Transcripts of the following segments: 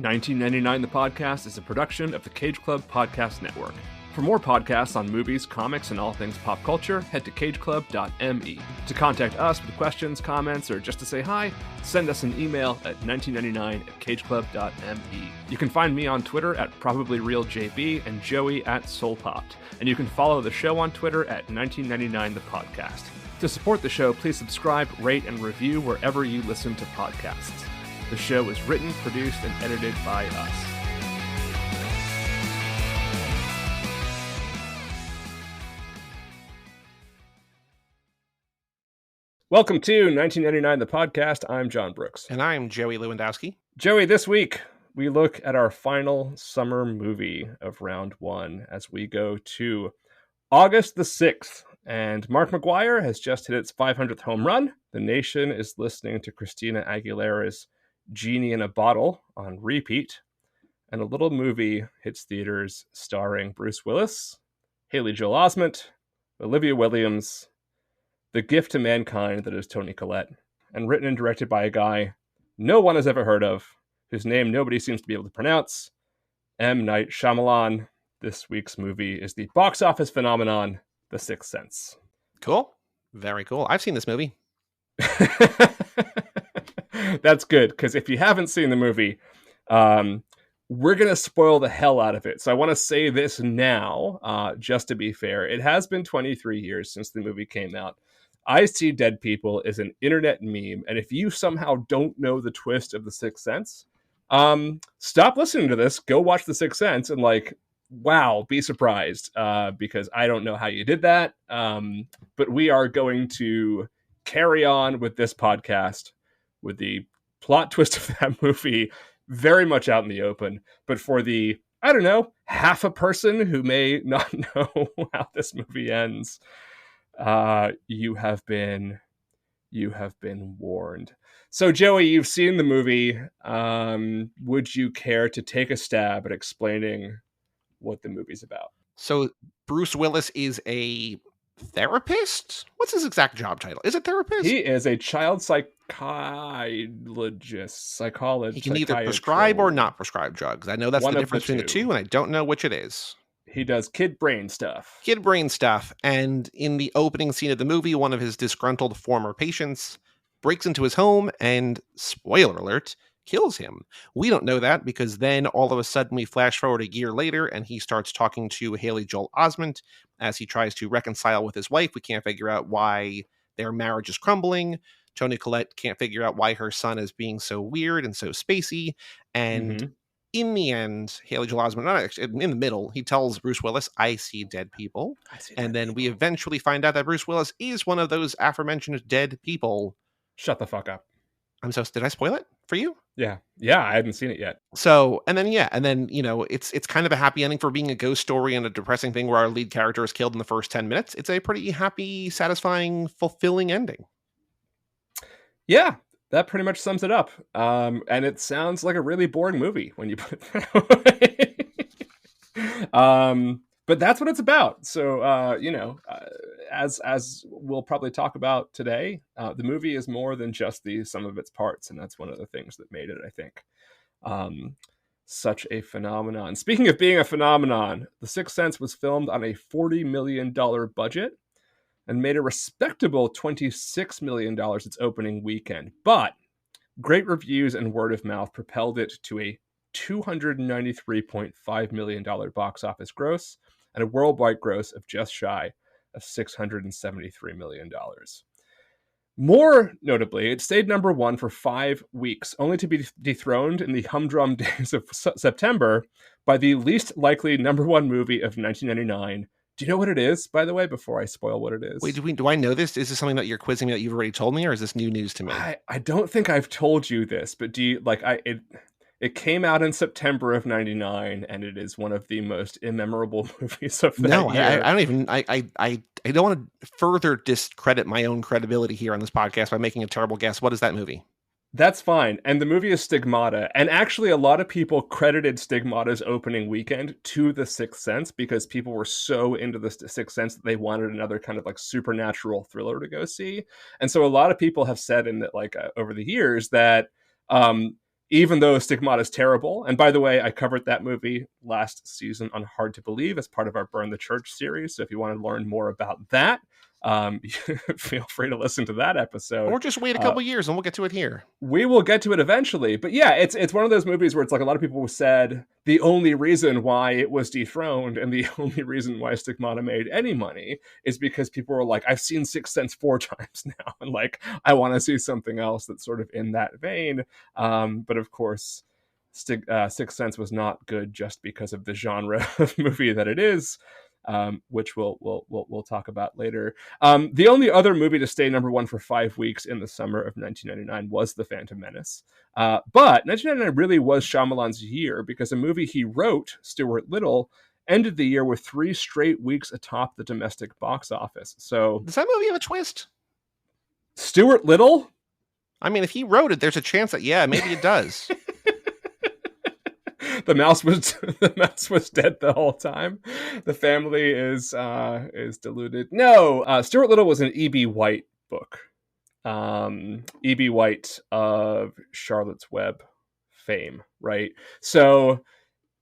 1999 The Podcast is a production of the Cage Club Podcast Network. For more podcasts on movies, comics, and all things pop culture, head to cageclub.me. To contact us with questions, comments, or just to say hi, send us an email at 1999@cageclub.me. You can find me on Twitter at probablyrealjb and Joey at soulpot. And you can follow the show on Twitter at 1999 The Podcast. To support the show, please subscribe, rate, and review wherever you listen to podcasts. The show is written, produced, and edited by us. Welcome to 1999 The Podcast. I'm John Brooks. And I'm Joey Lewandowski. Joey, this week we look at our final summer movie of round one as we go to August the 6th. And Mark McGuire has just hit its 500th home run. The nation is listening to Christina Aguilera's Genie in a Bottle on repeat. And a little movie hits theaters starring Bruce Willis, Haley Joel Osment, Olivia Williams, the gift to mankind that is Toni Collette, and written and directed by a guy no one has ever heard of, whose name nobody seems to be able to pronounce, M. Night Shyamalan. This week's movie is the box office phenomenon, The Sixth Sense. Cool. Very cool. I've seen this movie. That's good, because if you haven't seen the movie, we're going to spoil the hell out of it. So I want to say this now, just to be fair. It has been 23 years since the movie came out. I See Dead People is an internet meme, and if you somehow don't know the twist of The Sixth Sense, stop listening to this, go watch The Sixth Sense, and wow, be surprised, because I don't know how you did that, but we are going to carry on with this podcast with the plot twist of that movie very much out in the open, but for the, I don't know, half a person who may not know how this movie ends, you have been warned. So Joey, you've seen the movie. Would you care to take a stab at explaining what the movie's about? So Bruce Willis is a therapist? What's his exact job title? Is it therapist? He is a child psychologist. He can either prescribe or not prescribe drugs. I know that's the difference between the two, and I don't know which it is. He does kid brain stuff. And in the opening scene of the movie, one of his disgruntled former patients breaks into his home and, spoiler alert, kills him. We don't know that because then all of a sudden we flash forward a year later and he starts talking to Haley Joel Osment as he tries to reconcile with his wife. We can't figure out why their marriage is crumbling. Toni Collette can't figure out why her son is being so weird and so spacey. And in the end, Haley Joel Osment, in the middle, he tells Bruce Willis, I see dead people. We eventually find out that Bruce Willis is one of those aforementioned dead people. Shut the fuck up. Did I spoil it for you? Yeah, I hadn't seen it yet. So, it's kind of a happy ending for being a ghost story and a depressing thing where our lead character is killed in the first 10 minutes. It's a pretty happy, satisfying, fulfilling ending. Yeah, that pretty much sums it up. And it sounds like a really boring movie when you put it that way. But that's what it's about. So, as we'll probably talk about today, the movie is more than just the sum of its parts. And that's one of the things that made it, I think, such a phenomenon. Speaking of being a phenomenon, The Sixth Sense was filmed on a $40 million budget and made a respectable $26 million its opening weekend. But great reviews and word of mouth propelled it to a $293.5 million box office gross and a worldwide gross of just shy of $673 million. More notably, it stayed number one for 5 weeks, only to be dethroned in the humdrum days of September by the least likely number one movie of 1999. Do you know what it is, by the way, before I spoil what it is? Wait, do I know this? Is this something that you're quizzing me that you've already told me, or is this new news to me? I don't think I've told you this, but do you, it came out in September of 99, and it is one of the most immemorable movies of that year. I don't want to further discredit my own credibility here on this podcast by making a terrible guess. What is that movie? That's fine. And the movie is Stigmata. And actually, a lot of people credited Stigmata's opening weekend to The Sixth Sense because people were so into The Sixth Sense that they wanted another kind of supernatural thriller to go see. And so a lot of people have said over the years that even though Stigmata is terrible. And by the way, I covered that movie last season on Hard to Believe as part of our Burn the Church series. So if you want to learn more about that, feel free to listen to that episode. Or just wait a couple years and we'll get to it here. We will get to it eventually. But yeah, it's one of those movies where it's like a lot of people said the only reason why it was dethroned and the only reason why Stigmata made any money is because people were like, I've seen Sixth Sense 4 times now, and like I want to see something else that's sort of in that vein. But of course, Sixth Sense was not good just because of the genre of movie that it is. Which we'll talk about later. The only other movie to stay number one for 5 weeks in the summer of 1999 was The Phantom Menace. But 1999 really was Shyamalan's year because a movie he wrote, Stuart Little, ended the year with 3 straight weeks atop the domestic box office. So does that movie have a twist? Stuart Little? I mean, if he wrote it, there's a chance that, yeah, maybe it does. The mouse was dead the whole time. The family is deluded. No, Stuart Little was an E.B. White book. E.B. White of Charlotte's Web fame, right? So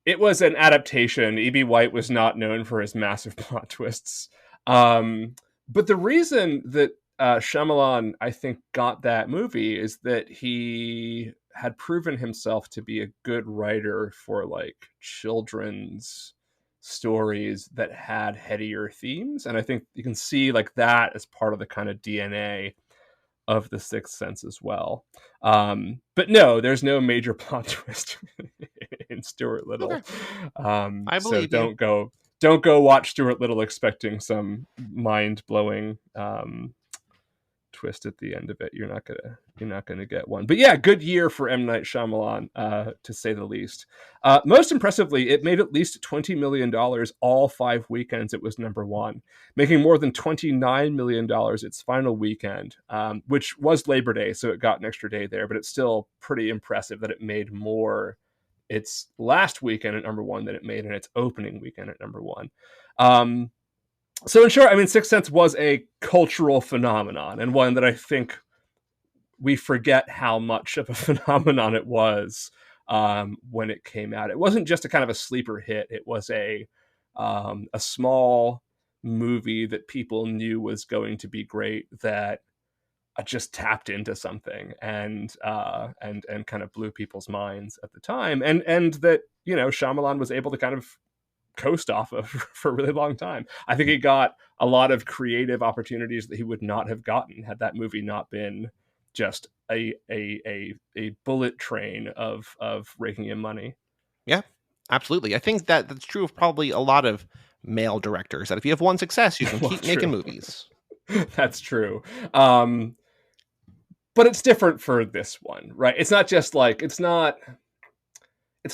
it was an adaptation. E.B. White was not known for his massive plot twists. But the reason that Shyamalan, I think, got that movie is that he had proven himself to be a good writer for like children's stories that had headier themes. And I think you can see like that as part of the kind of DNA of The Sixth Sense as well. But no, there's no major plot twist in Stuart Little. Okay. I believe so don't go watch Stuart Little expecting some mind-blowing twist at the end of it. You're not gonna get one. But yeah, good year for M. Night Shyamalan, to say the least. Most impressively, it made at least $20 million all 5 weekends it was number one, making more than $29 million its final weekend, which was Labor Day, so it got an extra day there, but it's still pretty impressive that it made more its last weekend at number one than it made in its opening weekend at number one. So in short, I mean, Sixth Sense was a cultural phenomenon, and one that I think we forget how much of a phenomenon it was when it came out. It wasn't just a kind of a sleeper hit. It was a small movie that people knew was going to be great, that just tapped into something and kind of blew people's minds at the time, and that, you know, Shyamalan was able to kind of coast off of for a really long time. I think he got a lot of creative opportunities that he would not have gotten had that movie not been just a bullet train of raking in money. Yeah, absolutely. I think that's true of probably a lot of male directors, that if you have one success, you can keep making movies. That's true. But it's different for this one, right? It's not just like, it's not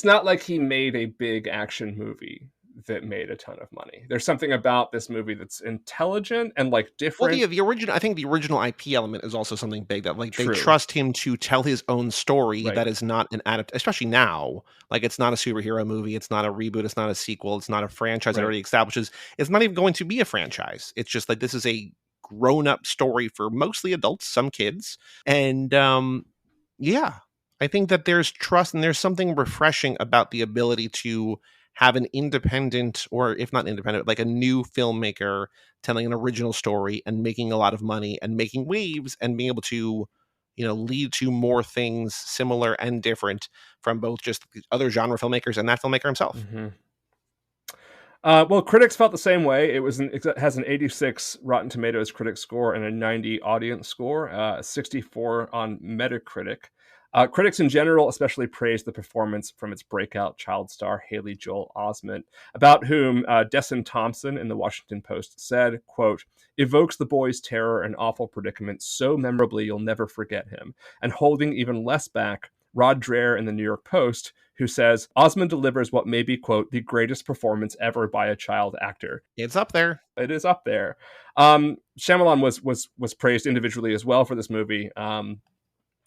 like he made a big action movie that made a ton of money. There's something about this movie that's intelligent and like different. Well, the original, I think the original IP element is also something big, that like they trust him to tell his own story, right, that is not an adaptation, especially now. Like, it's not a superhero movie, it's not a reboot, it's not a sequel, it's not a franchise, right, that already establishes. It's not even going to be a franchise. It's just like, this is a grown-up story for mostly adults, some kids. And yeah, I think that there's trust, and there's something refreshing about the ability to have an independent, or if not independent, like a new filmmaker telling an original story and making a lot of money and making waves and being able to, you know, lead to more things similar and different from both just the other genre filmmakers and that filmmaker himself. Mm-hmm. Well, critics felt the same way. It has an 86 Rotten Tomatoes critic score and a 90 audience score, 64 on Metacritic. Critics in general especially praised the performance from its breakout child star, Haley Joel Osment, about whom Desson Thompson in the Washington Post said, quote, "evokes the boy's terror and awful predicament so memorably you'll never forget him." And holding even less back, Rod Dreher in the New York Post, who says, "Osment delivers what may be, quote, the greatest performance ever by a child actor." It's up there. It is up there. Shyamalan was praised individually as well for this movie,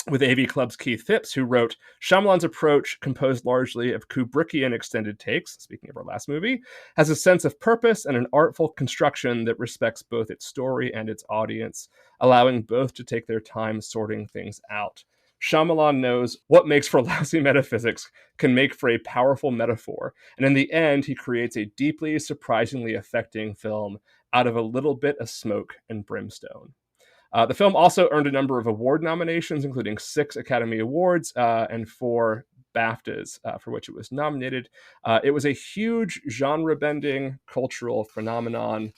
with AV Club's Keith Phipps, who wrote, "Shyamalan's approach, composed largely of Kubrickian extended takes," speaking of our last movie, "has a sense of purpose and an artful construction that respects both its story and its audience, allowing both to take their time sorting things out. Shyamalan knows what makes for lousy metaphysics can make for a powerful metaphor, and in the end, he creates a deeply, surprisingly affecting film out of a little bit of smoke and brimstone. The film also earned a number of award nominations, including 6 Academy Awards and 4 BAFTAs, for which it was nominated. It was a huge genre-bending cultural phenomenon,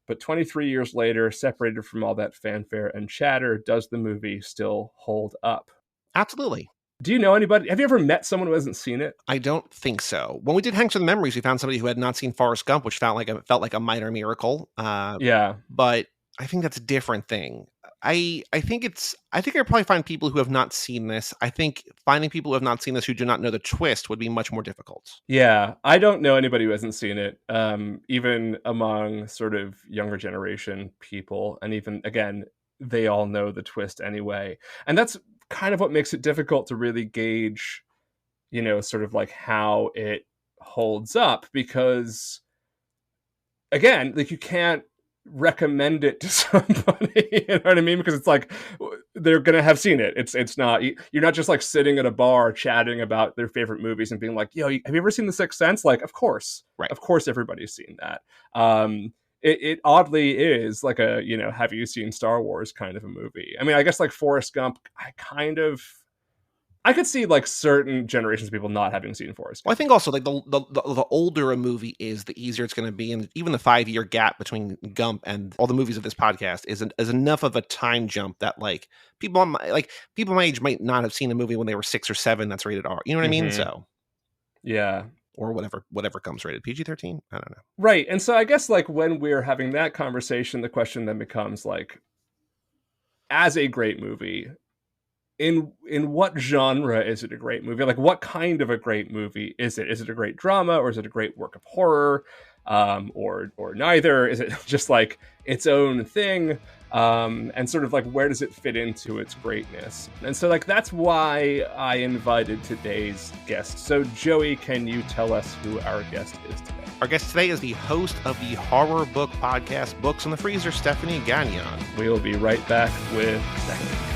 but 23 years later, separated from all that fanfare and chatter, does the movie still hold up? Absolutely. Do you know anybody? Have you ever met someone who hasn't seen it? I don't think so. When we did Hanks with Memories, we found somebody who had not seen Forrest Gump, which felt like a minor miracle. Yeah. But I think that's a different thing. I think I probably find people who have not seen this. I think finding people who have not seen this who do not know the twist would be much more difficult. Yeah, I don't know anybody who hasn't seen it, even among sort of younger generation people. And even, again, they all know the twist anyway. And that's kind of what makes it difficult to really gauge, sort of like how it holds up. Because, again, like you can't recommend it to somebody, you know what I mean? Because it's like they're gonna have seen it. It's not, you're not just like sitting at a bar chatting about their favorite movies and being like, yo, have you ever seen The Sixth Sense? Like, of course, right? Of course, everybody's seen that. It oddly is like a have you seen Star Wars kind of a movie. I mean, I guess like Forrest Gump, I could see like certain generations of people not having seen Forrest Gump. Well, I think also like the older a movie is, the easier it's going to be, and even the 5-year gap between Gump and all the movies of this podcast is enough of a time jump that like people my age might not have seen a movie when they were 6 or 7 that's rated R. You know what I mean? So yeah, or whatever comes rated PG-13. I don't know. Right, and so I guess like when we're having that conversation, the question then becomes like, as a great movie, in what genre is it a great movie? Like, what kind of a great movie is it? Is it a great drama, or is it a great work of horror, or neither? Is it just like its own thing? And sort of like, where does it fit into its greatness? And so like that's why I invited today's guest. So Joey, can you tell us who our guest is today? Our guest today is the host of the horror book podcast Books in the Freezer, Stephanie Gagnon. We'll be right back with Stephanie.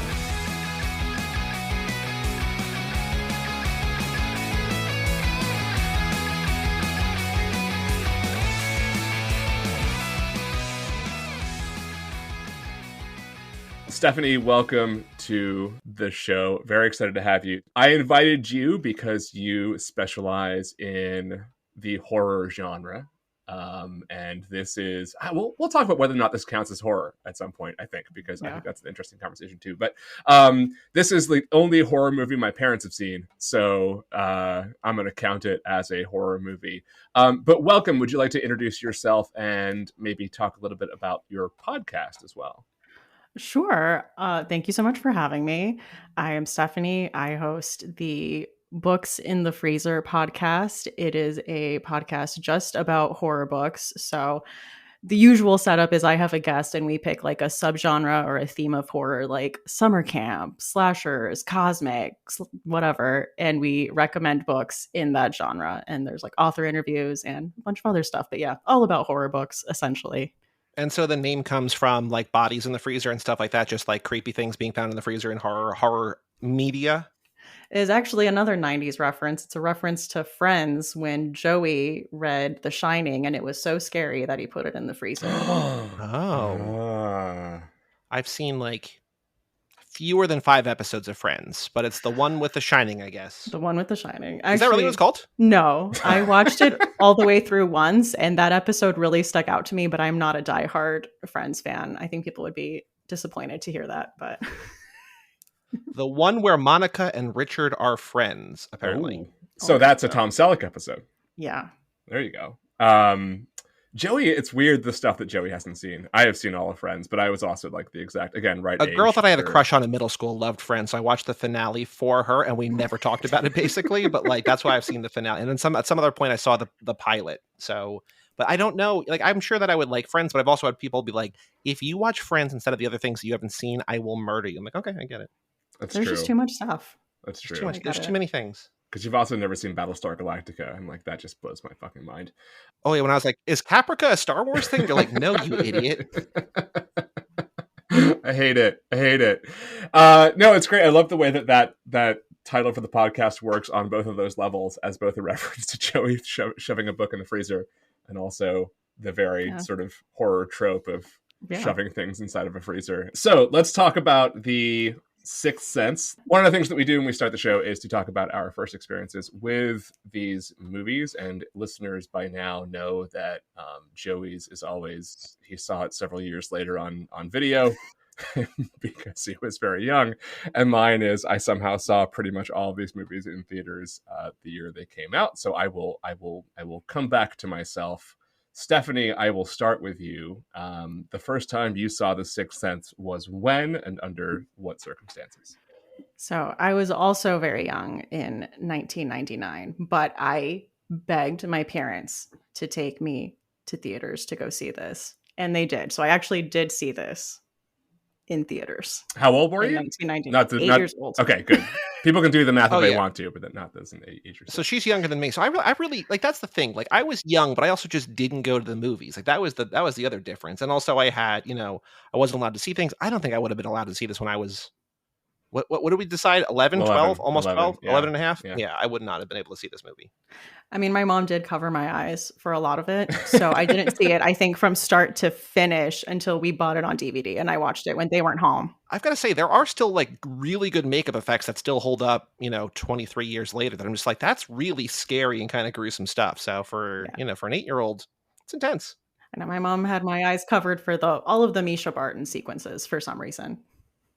Stephanie, welcome to the show. Very excited to have you. I invited you because you specialize in the horror genre. And this is, we'll talk about whether or not this counts as horror at some point, I think, because I think that's an interesting conversation too. But this is the only horror movie my parents have seen. So I'm going to count it as a horror movie. But welcome. Would you like to introduce yourself and maybe talk a little bit about your podcast as well? Sure. Thank you so much for having me. I am Stephanie. I host the Books in the Freezer podcast. It is a podcast just about horror books. So the usual setup is I have a guest and we pick like a subgenre or a theme of horror, like summer camp, slashers, cosmics, whatever. And we recommend books in that genre. And there's like author interviews and a bunch of other stuff. But yeah, all about horror books, essentially. And so the name comes from like bodies in the freezer and stuff like that, just like creepy things being found in the freezer in horror media. It is actually another 90s reference. It's a reference to Friends when Joey read The Shining and it was so scary that he put it in the freezer. I've seen like fewer than 5 episodes of Friends, but it's the one with The Shining, I guess. The one with The Shining. Actually, is that really what it's called? No, I watched it all the way through once, and that episode really stuck out to me, but I'm not a diehard Friends fan. I think people would be disappointed to hear that, but... The one where Monica and Richard are friends, apparently. Ooh. So that's a Tom Selleck episode. Yeah. There you go. Joey, it's weird the stuff that Joey hasn't seen. I have seen all of Friends, but I was also like the exact, again, right A girl that I had a crush on in middle school loved Friends, so I watched the finale for her, and we never talked about it, basically, but like that's why I've seen the finale. And then at some other point, I saw the pilot, so... But I don't know, like I'm sure that I would like Friends, but I've also had people be like, if you watch Friends instead of the other things that you haven't seen, I will murder you. I'm like, okay, I get it. There's just too much stuff. That's true. There's too many things. Because you've also never seen Battlestar Galactica. I'm like, that just blows my fucking mind. Oh, yeah, when I was like, is Caprica a Star Wars thing? You're like, no, you idiot. I hate it. No, it's great. I love the way that title for the podcast works on both of those levels, as both a reference to Joey shoving a book in the freezer, and also the very sort of horror trope of shoving things inside of a freezer. So let's talk about The Sixth Sense. One of the things that we do when we start the show is to talk about our first experiences with these movies, and listeners by now know that Joey's is always, he saw it several years later on video because he was very young, and mine is I somehow saw pretty much all of these movies in theaters the year they came out. So I will come back to myself. Stephanie, I will start with you. The first time you saw The Sixth Sense was when and under what circumstances? So I was also very young in 1999, but I begged my parents to take me to theaters to go see this. And they did. So I actually did see this in theaters. How old were you? 1999. 8 years old. Okay, good. People can do the math if they want to, but not those in age yourself. So she's younger than me. So I really like, that's the thing. Like, I was young, but I also just didn't go to the movies. Like, that was the other difference. And also I had, I wasn't allowed to see things. I don't think I would have been allowed to see this when I was, what did we decide? 11, 12, almost 12, 11 and a half. Yeah, I would not have been able to see this movie. I mean, my mom did cover my eyes for a lot of it. So I didn't see it, I think, from start to finish until we bought it on DVD and I watched it when they weren't home. I've got to say, there are still like really good makeup effects that still hold up, 23 years later, that I'm just like, that's really scary and kind of gruesome stuff. So for an 8-year-old, it's intense. I know my mom had my eyes covered for all of the Misha Barton sequences for some reason.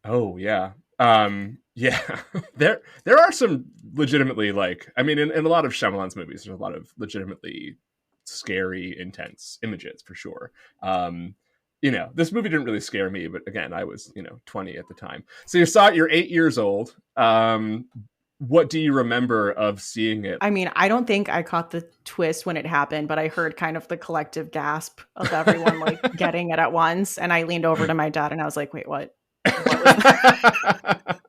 Oh, yeah. There are some legitimately, like, I mean, in a lot of Shyamalan's movies, there's a lot of legitimately scary, intense images for sure. This movie didn't really scare me, but again, I was 20 at the time. So you saw it, you're 8 years old. What do you remember of seeing it? I mean, I don't think I caught the twist when it happened, but I heard kind of the collective gasp of everyone like getting it at once, and I leaned over to my dad and I was like, wait, what? What was that?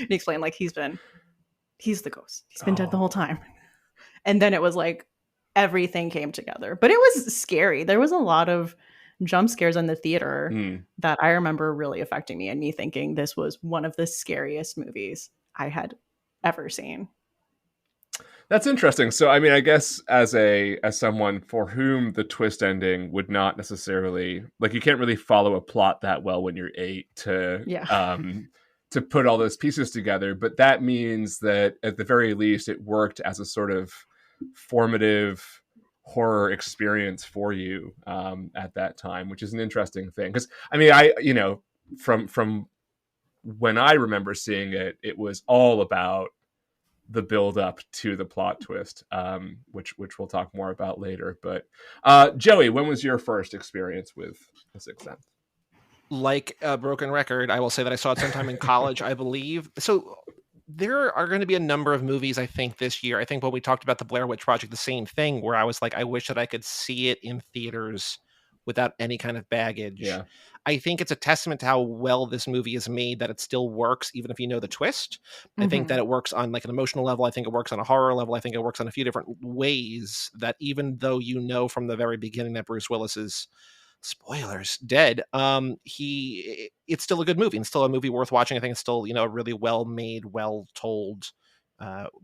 He explained, like, he's the ghost. He's been dead the whole time. And then it was like everything came together. But it was scary. There was a lot of jump scares in the theater that I remember really affecting me and me thinking this was one of the scariest movies I had ever seen. That's interesting. So, I mean, I guess as someone for whom the twist ending would not necessarily, like, you can't really follow a plot that well when you're 8 to put all those pieces together. But that means that at the very least, it worked as a sort of formative horror experience for you at that time, which is an interesting thing. Because, I mean, from when I remember seeing it, it was all about the build up to the plot twist, which we'll talk more about later. But Joey, when was your first experience with The Sixth Sense? Like a broken record, I will say that I saw it sometime in college, I believe. So there are going to be a number of movies, I think, this year. I think when we talked about the Blair Witch Project, the same thing, where I was like, I wish that I could see it in theaters without any kind of baggage. Yeah. I think it's a testament to how well this movie is made that it still works, even if you know the twist. I think that it works on like an emotional level. I think it works on a horror level. I think it works on a few different ways that even though you know from the very beginning that Bruce Willis is, spoilers, dead, it's still a good movie and still a movie worth watching. I think it's still, a really well made, well told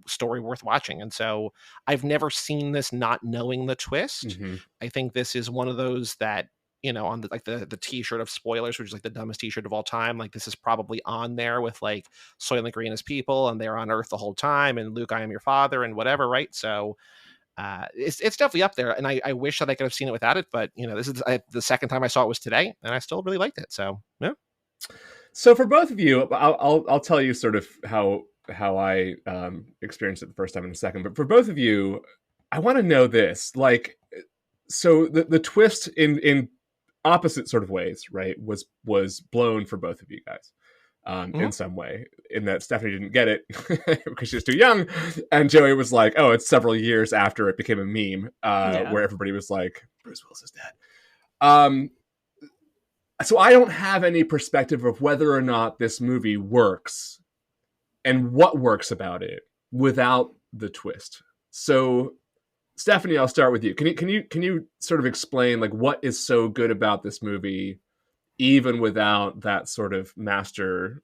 story worth watching. And so I've never seen this not knowing the twist. I think this is one of those that, on the t-shirt of spoilers, which is like the dumbest t-shirt of all time, like this is probably on there with like Soylent Green as people and they're on Earth the whole time and Luke, I am your father and whatever, right? So it's definitely up there, and I wish that I could have seen it without it, but this is the second time I saw it was today, and I still really liked it. So yeah. So for both of you, I'll tell you sort of how I experienced it the first time in a second. But for both of you, I want to know this. Like, so the twist in opposite sort of ways, right, was blown for both of you guys. In some way, in that Stephanie didn't get it because she was too young, and Joey was like, "Oh, it's several years after it became a meme, where everybody was like, Bruce Willis is dead." So I don't have any perspective of whether or not this movie works, and what works about it without the twist. So, Stephanie, I'll start with you. Can you sort of explain like what is so good about this movie even without that sort of master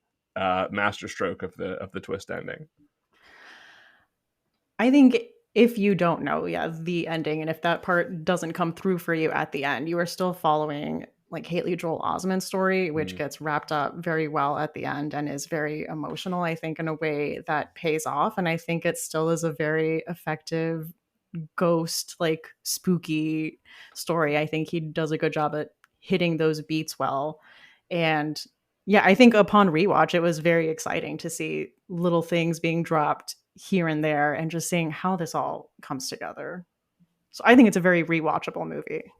stroke of the twist ending. I think if you don't know, the ending, and if that part doesn't come through for you at the end, you are still following like Haley Joel Osment's story, which gets wrapped up very well at the end and is very emotional, I think, in a way that pays off. And I think it still is a very effective ghost, like spooky story. I think he does a good job at hitting those beats well. And yeah, I think upon rewatch, it was very exciting to see little things being dropped here and there and just seeing how this all comes together. So I think it's a very rewatchable movie.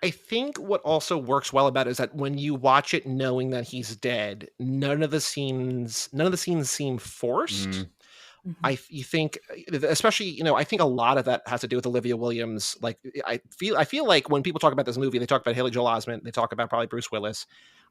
I think what also works well about it is that when you watch it knowing that he's dead, none of the scenes seem forced. You think, especially, I think a lot of that has to do with Olivia Williams. Like, I feel like when people talk about this movie, they talk about Haley Joel Osment, they talk about probably Bruce Willis.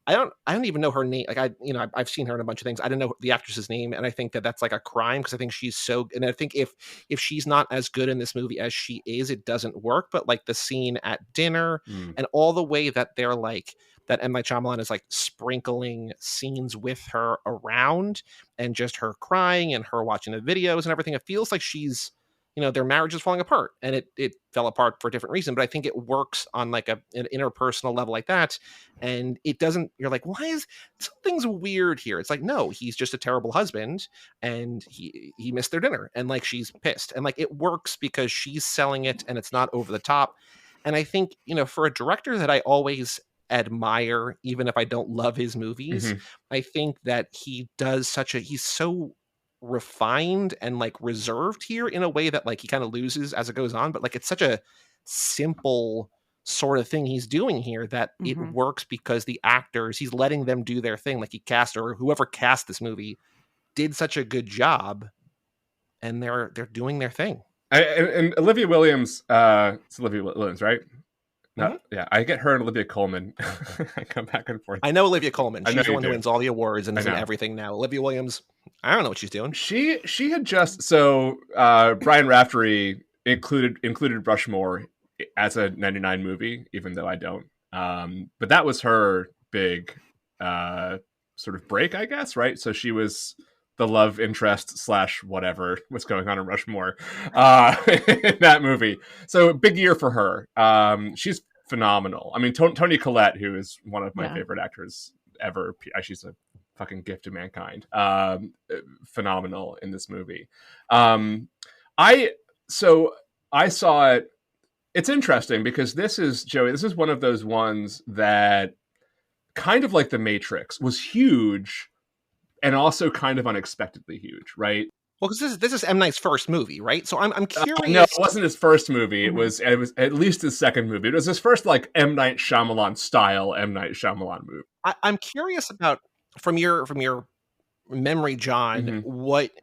I don't even know her name. Like, I've seen her in a bunch of things. I don't know the actress's name, and I think that that's like a crime because I think she's so. And I think if she's not as good in this movie as she is, it doesn't work. But like the scene at dinner and all the way that they're like that M. Night Shyamalan is like sprinkling scenes with her around and just her crying and her watching the videos and everything. It feels like she's, their marriage is falling apart, and it fell apart for a different reason. But I think it works on like an interpersonal level like that. And it doesn't, you're like, why is something's weird here? It's like, no, he's just a terrible husband and he missed their dinner and like, she's pissed. And like, it works because she's selling it and it's not over the top. And I think, for a director that I always admire, even if I don't love his movies, I think that he does he's so refined and like reserved here in a way that like he kind of loses as it goes on, but like it's such a simple sort of thing he's doing here that it works because the actors, he's letting them do their thing. Like he cast, or whoever cast this movie did such a good job, and they're doing their thing. And Olivia Williams, it's Olivia Williams, right? No, yeah, I get her and Olivia Colman. I come back and forth. I know Olivia Colman. She's the one who wins all the awards and is in everything now. Olivia Williams, I don't know what she's doing. She had just Brian Raftery included Rushmore as a 99 movie, even though I don't. But that was her big sort of break, I guess, right? So she was the love interest / whatever was going on in Rushmore in that movie. So big year for her. She's phenomenal. I mean, Toni Collette, who is one of my favorite actors ever. She's a fucking gift to mankind. Phenomenal in this movie. I saw it. It's interesting because this is one of those ones that kind of like The Matrix was huge and also kind of unexpectedly huge, right? Well, because this is M. Night's first movie, right? So I'm curious. No, it wasn't his first movie. It was at least his second movie. It was his first like M. Night Shyamalan style M. Night Shyamalan movie. I'm curious about from your memory, John,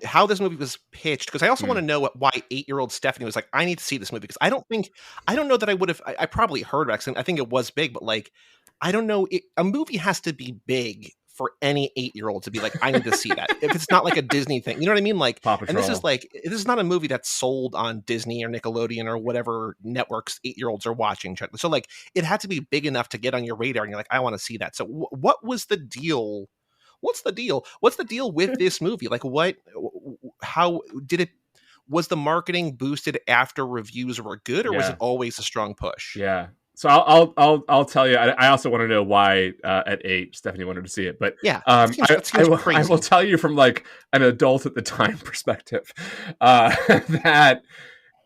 how this movie was pitched, because I also want to know why 8-year-old Stephanie was like, I need to see this movie, because I don't know that I would have. I probably heard it. I think it was big, but like, I don't know. A movie has to be big for any 8-year-old to be like, I need to see that. If it's not like a Disney thing, you know what I mean? Like, and this is not a movie that's sold on Disney or Nickelodeon or whatever networks 8-year-olds are watching. So like, it had to be big enough to get on your radar, and you're like, I want to see that. So what was the deal? What's the deal? What's the deal with this movie? Like, how did it? Was the marketing boosted after reviews were good, or was it always a strong push? Yeah. So I'll tell you. I also want to know why at 8 Stephanie wanted to see it, but I will tell you from like an adult at the time perspective that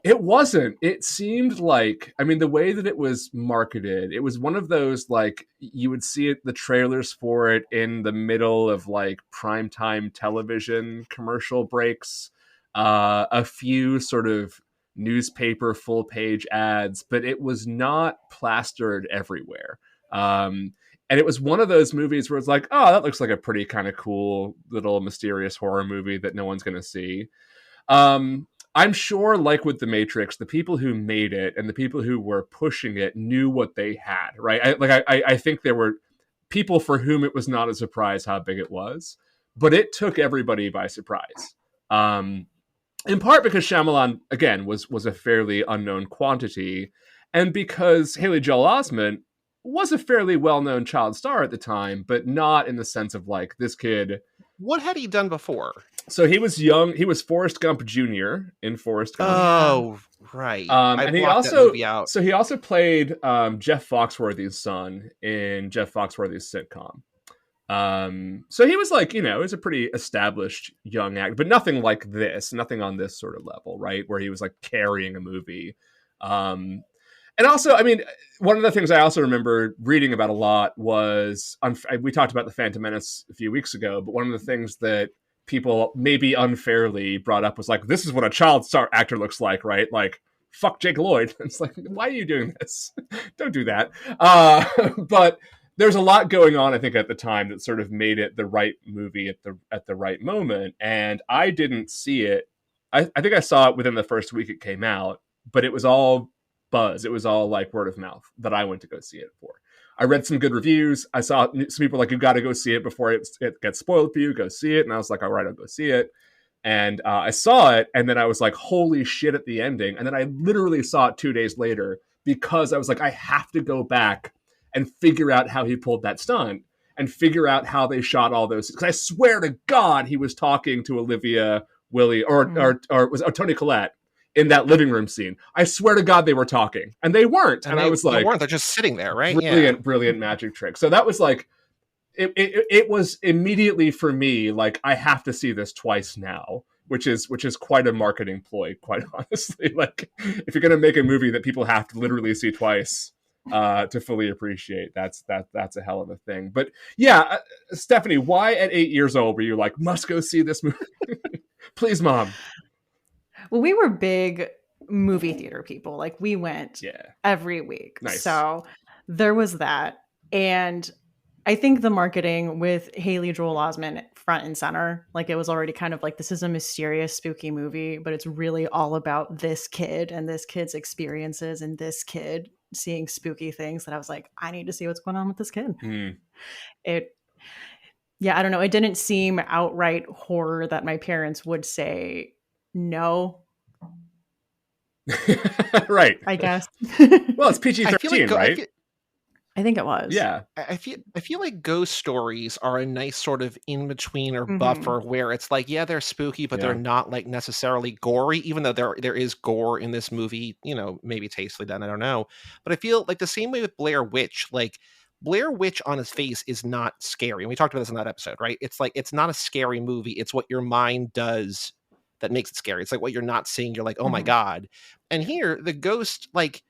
it wasn't. It seemed like, I mean, the way that it was marketed, it was one of those like you would see the trailers for it in the middle of like primetime television commercial breaks, a few sort of newspaper full page ads, but it was not plastered everywhere. And it was one of those movies where it's like, oh, that looks like a pretty kind of cool little mysterious horror movie that no one's going to see. I'm sure, like with The Matrix, the people who made it and the people who were pushing it knew what they had, right? I think there were people for whom it was not a surprise how big it was, but it took everybody by surprise. In part because Shyamalan, again, was a fairly unknown quantity, and because Haley Joel Osment was a fairly well-known child star at the time, but not in the sense of like this kid. What had he done before? So he was young. He was Forrest Gump Jr. in Forrest Gump. Oh, right. And he blocked that movie out. So he also played Jeff Foxworthy's son in Jeff Foxworthy's sitcom. So he was like, he was a pretty established young actor, but nothing like this, nothing on this sort of level, right? Where he was like carrying a movie. And also, I mean, one of the things I also remember reading about a lot was, we talked about the Phantom Menace a few weeks ago, but one of the things that people maybe unfairly brought up was like, this is what a child star actor looks like, right? Like, fuck Jake Lloyd. It's like, why are you doing this? Don't do that. But there's a lot going on, I think, at the time that sort of made it the right movie at the right moment. And I didn't see it. I think I saw it within the first week it came out, but it was all buzz. It was all like word of mouth that I went to go see it for. I read some good reviews. I saw some people like, you got to go see it before it gets spoiled for you. Go see it. And I was like, all right, I'll go see it. And I saw it. And then I was like, holy shit at the ending. And then I literally saw it 2 days later because I was like, I have to go back and figure out how he pulled that stunt and figure out how they shot all those. Because I swear to God, he was talking to Olivia Willie or was Toni Collette in that living room scene. I swear to God they were talking. And they weren't. And I was like... They weren't. They're just sitting there, right? Brilliant magic trick. So that was like... It was immediately for me, like, I have to see this twice now, which is quite a marketing ploy, quite honestly. Like, if you're going to make a movie that people have to literally see twice to fully appreciate, that's a hell of a thing. But yeah, Stephanie, why at 8 years old were you like, must go see this movie? Please, Mom. Well, we were big movie theater people. Like, we went every week. Nice. So there was that. And I think the marketing with Haley Joel Osment front and center, like, it was already kind of like, this is a mysterious, spooky movie, but it's really all about this kid and this kid's experiences and this kid seeing spooky things, that I was like, I need to see what's going on with this kid. I don't know. It didn't seem outright horror that my parents would say no. Right. I guess. Well, it's PG-13, right? I think it was. Yeah. I feel like ghost stories are a nice sort of in between or buffer where it's like, yeah, they're spooky, but they're not like necessarily gory, even though there is gore in this movie, maybe tastefully done. I don't know. But I feel like the same way with Blair Witch, like Blair Witch on his face is not scary. And we talked about this in that episode, right? It's like, it's not a scary movie. It's what your mind does that makes it scary. It's like what you're not seeing. You're like, oh my God. And here the ghost, like,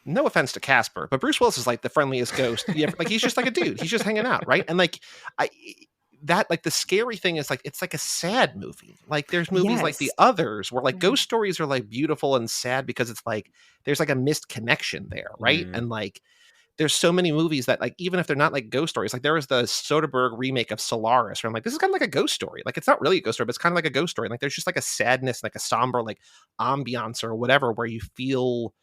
no offense to Casper, but Bruce Willis is like the friendliest ghost. Like, he's just like a dude. He's just hanging out, right? And like, the scary thing is like, it's like a sad movie. Like, there's movies like The Others where like ghost stories are like beautiful and sad because it's like there's like a missed connection there, right? And like, there's so many movies that, like, even if they're not like ghost stories, like there was the Soderbergh remake of Solaris, where I'm like, this is kind of like a ghost story. Like, it's not really a ghost story, but it's kind of like a ghost story. Like, there's just like a sadness, like a somber, like ambiance or whatever, where you feel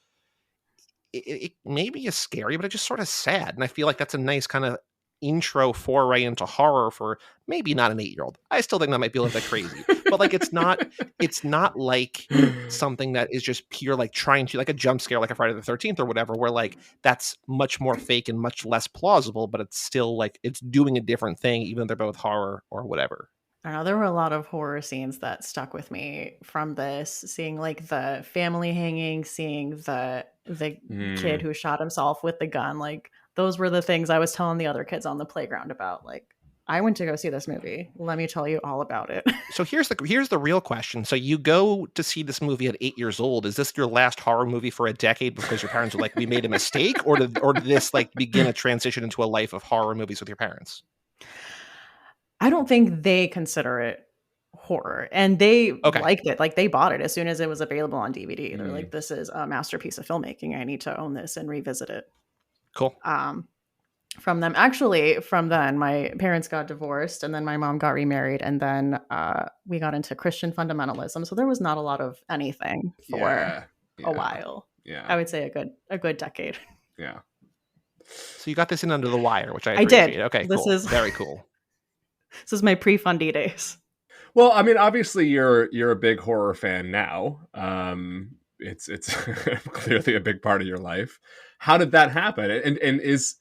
it maybe is scary, but it's just sort of sad. And I feel like that's a nice kind of intro foray into horror for maybe not an 8-year-old. I still think that might be a little bit crazy, but like, it's not like something that is just pure, like trying to, like a jump scare, like a Friday the 13th or whatever, where like that's much more fake and much less plausible, but it's still like, it's doing a different thing, even though they're both horror or whatever. I don't know. There were a lot of horror scenes that stuck with me from this, seeing like the family hanging, seeing the kid who shot himself with the gun. Like, those were the things I was telling the other kids on the playground about. Like, I went to go see this movie. Let me tell you all about it. So here's the real question. So you go to see this movie at 8 years old. Is this your last horror movie for a decade because your parents were like, we made a mistake? Or did this like begin a transition into a life of horror movies with your parents? I don't think they consider it horror, and they liked it. Like, they bought it as soon as it was available on DVD. They're like, this is a masterpiece of filmmaking. I need to own this and revisit it. Cool. From then, my parents got divorced, and then my mom got remarried, and then we got into Christian fundamentalism. So there was not a lot of anything for a while. Yeah, I would say a good decade. Yeah. So you got this in under the wire, which I appreciate. Did. Okay, this cool. is very cool. This is my pre-Fundy days. Well, I mean, obviously you're a big horror fan now. it's clearly a big part of your life. How did that happen? And is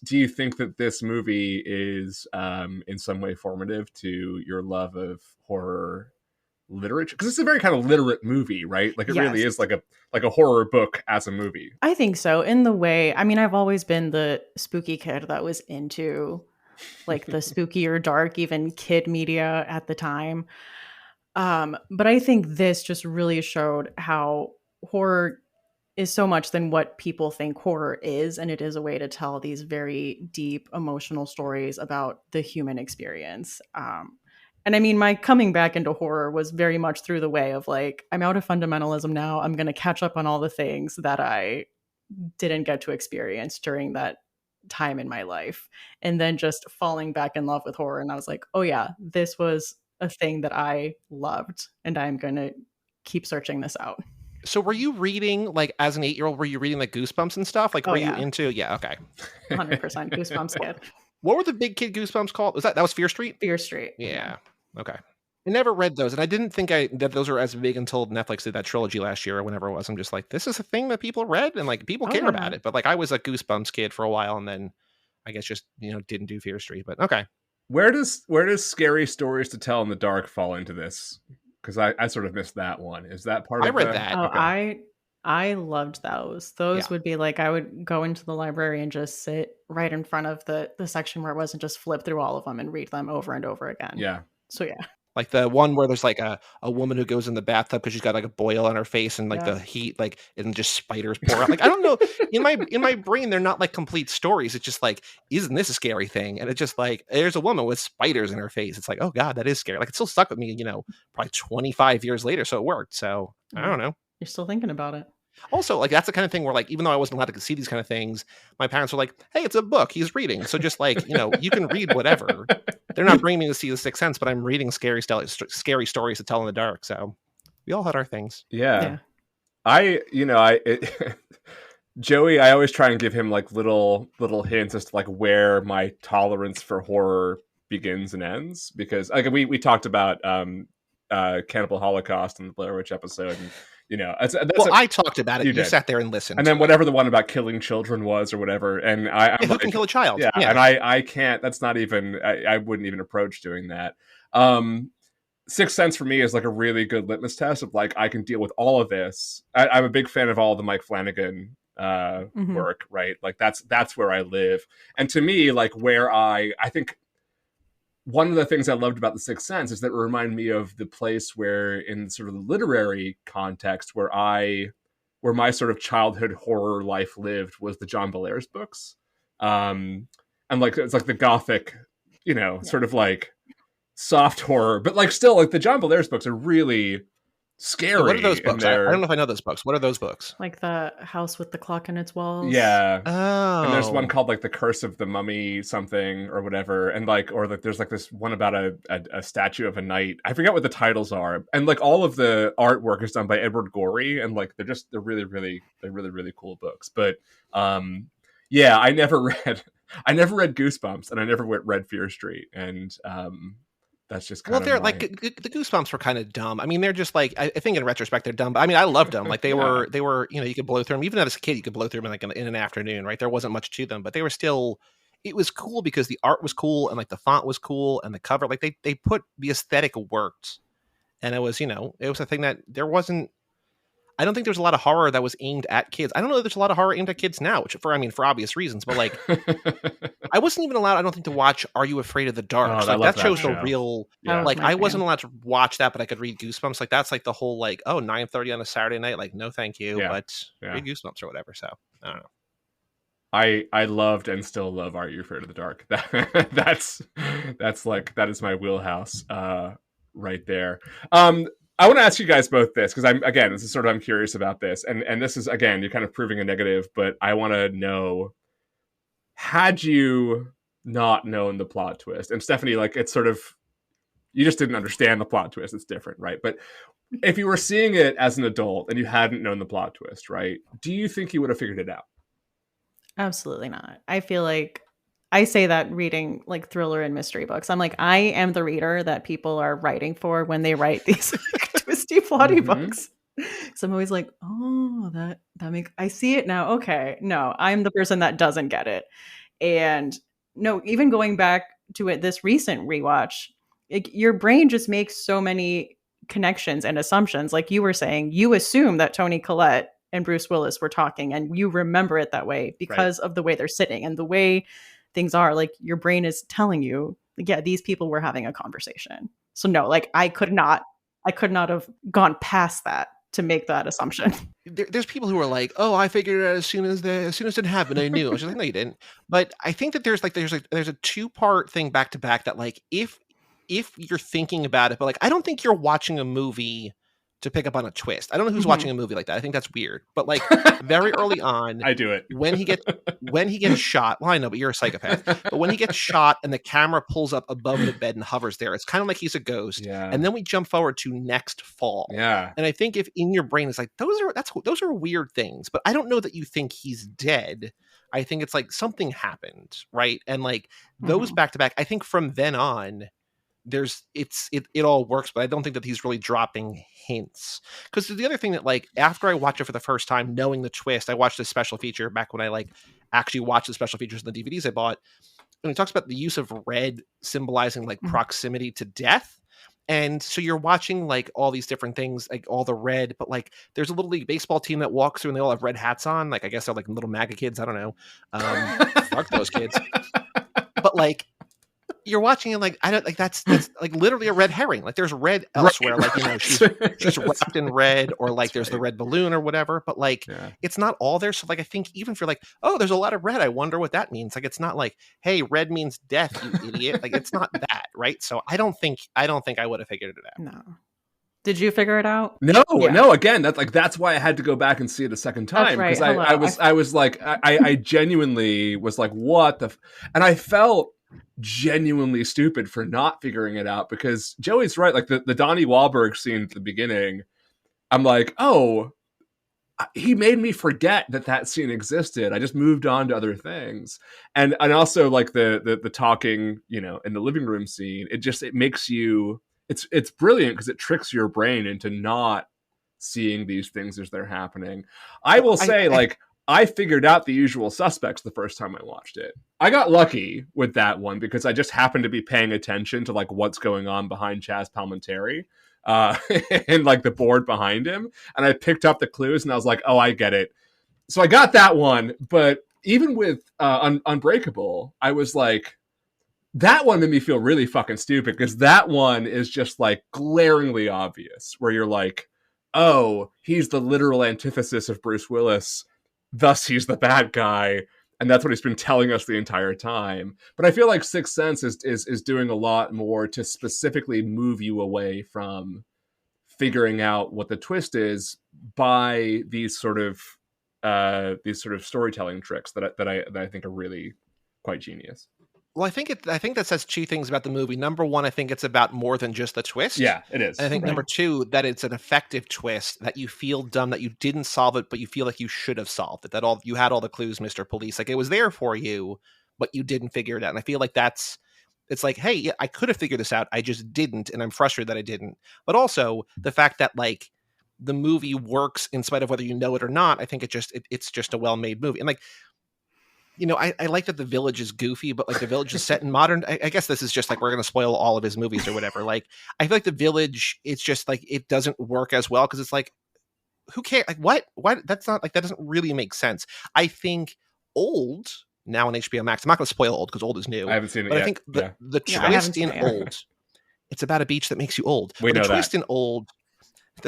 do you think that this movie is in some way formative to your love of horror literature? Because it's a very kind of literate movie, right? Like it really is like a horror book as a movie. I think so. In the way, I mean, I've always been the spooky kid that was into like the spooky or dark, even kid media at the time. But I think this just really showed how horror is so much than what people think horror is, and it is a way to tell these very deep emotional stories about the human experience. And I mean, my coming back into horror was very much through the way of like, I'm out of fundamentalism now. I'm going to catch up on all the things that I didn't get to experience during that time in my life. And then just falling back in love with horror. And I was like, oh yeah, this was a thing that I loved, and I'm going to keep searching this out. So were you reading, like, as an 8-year-old, were you reading, like, Goosebumps and stuff? Like, were you into... Yeah, okay. 100% Goosebumps kid. What were the big kid Goosebumps called? Was that was Fear Street? Fear Street. Yeah. Okay. I never read those, and I didn't think that those were as big until Netflix did that trilogy last year or whenever it was. I'm just like, this is a thing that people read, and, like, people care about it. But, like, I was a Goosebumps kid for a while, and then I guess just, didn't do Fear Street. But, okay. Where does scary stories to tell in the dark fall into this? Because I sort of missed that one. Is that part of I read that. Oh, okay. I loved those. Those would be like, I would go into the library and just sit right in front of the section where it wasn't, just flip through all of them and read them over and over again. Yeah. So yeah. Like the one where there's like a woman who goes in the bathtub because she's got like a boil on her face and like the heat, like, and just spiders pour out. Like, I don't know, in my brain, they're not like complete stories. It's just like, isn't this a scary thing? And it's just like, there's a woman with spiders in her face. It's like, oh God, that is scary. Like, it still stuck with me, probably 25 years later. So it worked. So I don't know. You're still thinking about it. Also, like, that's the kind of thing where, like, even though I wasn't allowed to see these kind of things, my parents were like, hey, it's a book he's reading. So just like, you can read whatever. They're not bringing me to see The Sixth Sense, but I'm reading scary stories to tell in the dark. So we all had our things. Yeah. Joey, I always try and give him like little hints as to like where my tolerance for horror begins and ends, because like we talked about Cannibal Holocaust in the Blair Witch episode, and I talked about it. You sat there and listened. And then whatever the one about killing children was or whatever. And I'm who can kill a child? Yeah. And I can't, that's not even, I wouldn't even approach doing that. Sixth Sense for me is like a really good litmus test of like, I can deal with all of this. I'm a big fan of all the Mike Flanagan work, right? Like that's where I live. And to me, like where I think one of the things I loved about The Sixth Sense is that it reminded me of the place where, in sort of the literary context, where my sort of childhood horror life lived was the John Bellairs books. And like, it's like the gothic, sort of like soft horror, but like still like the John Bellairs books are really scary. What are those books? I don't know if I know those books. What are those books? Like the house with the clock in its walls. Yeah. Oh. And there's one called like The Curse of the Mummy something or whatever. And like, or like there's like this one about a statue of a knight. I forget what the titles are. And like all of the artwork is done by Edward Gorey. And like, they're really, really cool books. But yeah, I never read Goosebumps, and I never read Fear Street. And that's just kind of they're like the Goosebumps were kind of dumb. I mean, they're just like, I think in retrospect they're dumb, but I mean, I loved them. Like they were, you could blow through them. Even as a kid, you could blow through them like in an afternoon, right? There wasn't much to them, but they were still, it was cool because the art was cool and like the font was cool and the cover, like they put the aesthetic worked, and it was, it was a thing that there wasn't. I don't think there's a lot of horror that was aimed at kids. I don't know if there's a lot of horror aimed at kids now, which for obvious reasons, but like I wasn't even allowed, I don't think, to watch Are You Afraid of the Dark? Oh, like that shows the real, like I wasn't allowed to watch that, but I could read Goosebumps. Like that's like the whole like, 9:30 on a Saturday night. Like, no, thank you. But read Goosebumps or whatever. So I don't know. I loved and still love Are You Afraid of the Dark? That's like, that is my wheelhouse right there. I want to ask you guys both this, because I'm curious about this, and this is, again, you're kind of proving a negative, but I want to know, had you not known the plot twist? And Stephanie, like, it's sort of, you just didn't understand the plot twist. It's different, right? But if you were seeing it as an adult and you hadn't known the plot twist, right, do you think you would have figured it out? Absolutely not. I feel like I say that reading like thriller and mystery books. I'm like, I am the reader that people are writing for when they write these twisty, plotty books. So I'm always like, oh, that makes I see it now. Okay. No, I'm the person that doesn't get it. And no, even going back to it this recent rewatch, your brain just makes so many connections and assumptions. Like you were saying, you assume that Tony Collette and Bruce Willis were talking and you remember it that way because of the way they're sitting and the way things are. Like your brain is telling you, like, yeah, these people were having a conversation. So no, like I could not have gone past that to make that assumption. There's people who are like, "Oh, I figured it out as soon as it happened. I knew." I was just like, "No, you didn't." But I think that there's a 2-part thing back to back that like if you're thinking about it, but like I don't think you're watching a movie to pick up on a twist. I don't know who's watching a movie like that. I think that's weird. But like very early on, I do it when he gets shot. Well, I know, but you're a psychopath. But when he gets shot and the camera pulls up above the bed and hovers there, it's kind of like he's a ghost. Yeah. And then we jump forward to next fall. Yeah. And I think if in your brain it's like those are weird things, but I don't know that you think he's dead. I think it's like something happened, right? And like those back to back, I think from then on, it all works, but I don't think that he's really dropping hints. Because the other thing that like after I watch it for the first time, knowing the twist, I watched this special feature back when I like actually watched the special features in the DVDs I bought, and it talks about the use of red symbolizing like proximity to death. And so you're watching like all these different things, like all the red, but like there's a little league baseball team that walks through and they all have red hats on. Like I guess they're like little MAGA kids. I don't know. Fuck those kids. But like you're watching it like I don't like that's like literally a red herring. Like there's red elsewhere. Like, you know, she's wrapped in red, or like there's the red balloon or whatever. But like it's not all there. So like I think even if you're like, oh, there's a lot of red, I wonder what that means. Like it's not like, hey, red means death, you idiot. Like it's not that, right? So I don't think I would have figured it out. No. Did you figure it out? No, no. Again, that's why I had to go back and see it a second time, because I was like, I genuinely was like, what the, and I felt genuinely stupid for not figuring it out, because Joey's right. Like the Donnie Wahlberg scene at the beginning, I'm like, oh, he made me forget that scene existed. I just moved on to other things, and also like the talking, you know, in the living room scene. It makes you. It's brilliant because it tricks your brain into not seeing these things as they're happening. I will say, I figured out The Usual Suspects the first time I watched it. I got lucky with that one because I just happened to be paying attention to like what's going on behind Chaz Palminteri and like the board behind him. And I picked up the clues and I was like, oh, I get it. So I got that one. But even with Unbreakable, I was like, that one made me feel really fucking stupid, because that one is just like glaringly obvious, where you're like, oh, he's the literal antithesis of Bruce Willis, thus he's the bad guy, and that's what he's been telling us the entire time. But I feel like Sixth Sense is doing a lot more to specifically move you away from figuring out what the twist is by these sort of storytelling tricks that I think are really quite genius. Well, I think that says 2 things about the movie. Number 1, I think it's about more than just the twist. Yeah, it is. And I think number 2, that it's an effective twist, that you feel dumb that you didn't solve it, but you feel like you should have solved it. That you had all the clues, Mr. Police. Like it was there for you, but you didn't figure it out. And I feel like it's like, hey, yeah, I could have figured this out. I just didn't, and I'm frustrated that I didn't. But also the fact that like the movie works in spite of whether you know it or not. I think it's just a well-made movie. And like, you know, I like that The Village is goofy, but like The Village is set in modern. I guess this is just like we're going to spoil all of his movies or whatever. Like I feel like The Village, it's just like it doesn't work as well because it's like, who cares? Like what? Why? That's not like that doesn't really make sense. I think Old now on HBO Max. I'm not going to spoil Old because Old is new. I haven't seen it but yet. I think the twist in Old, it's about a beach that makes you old. The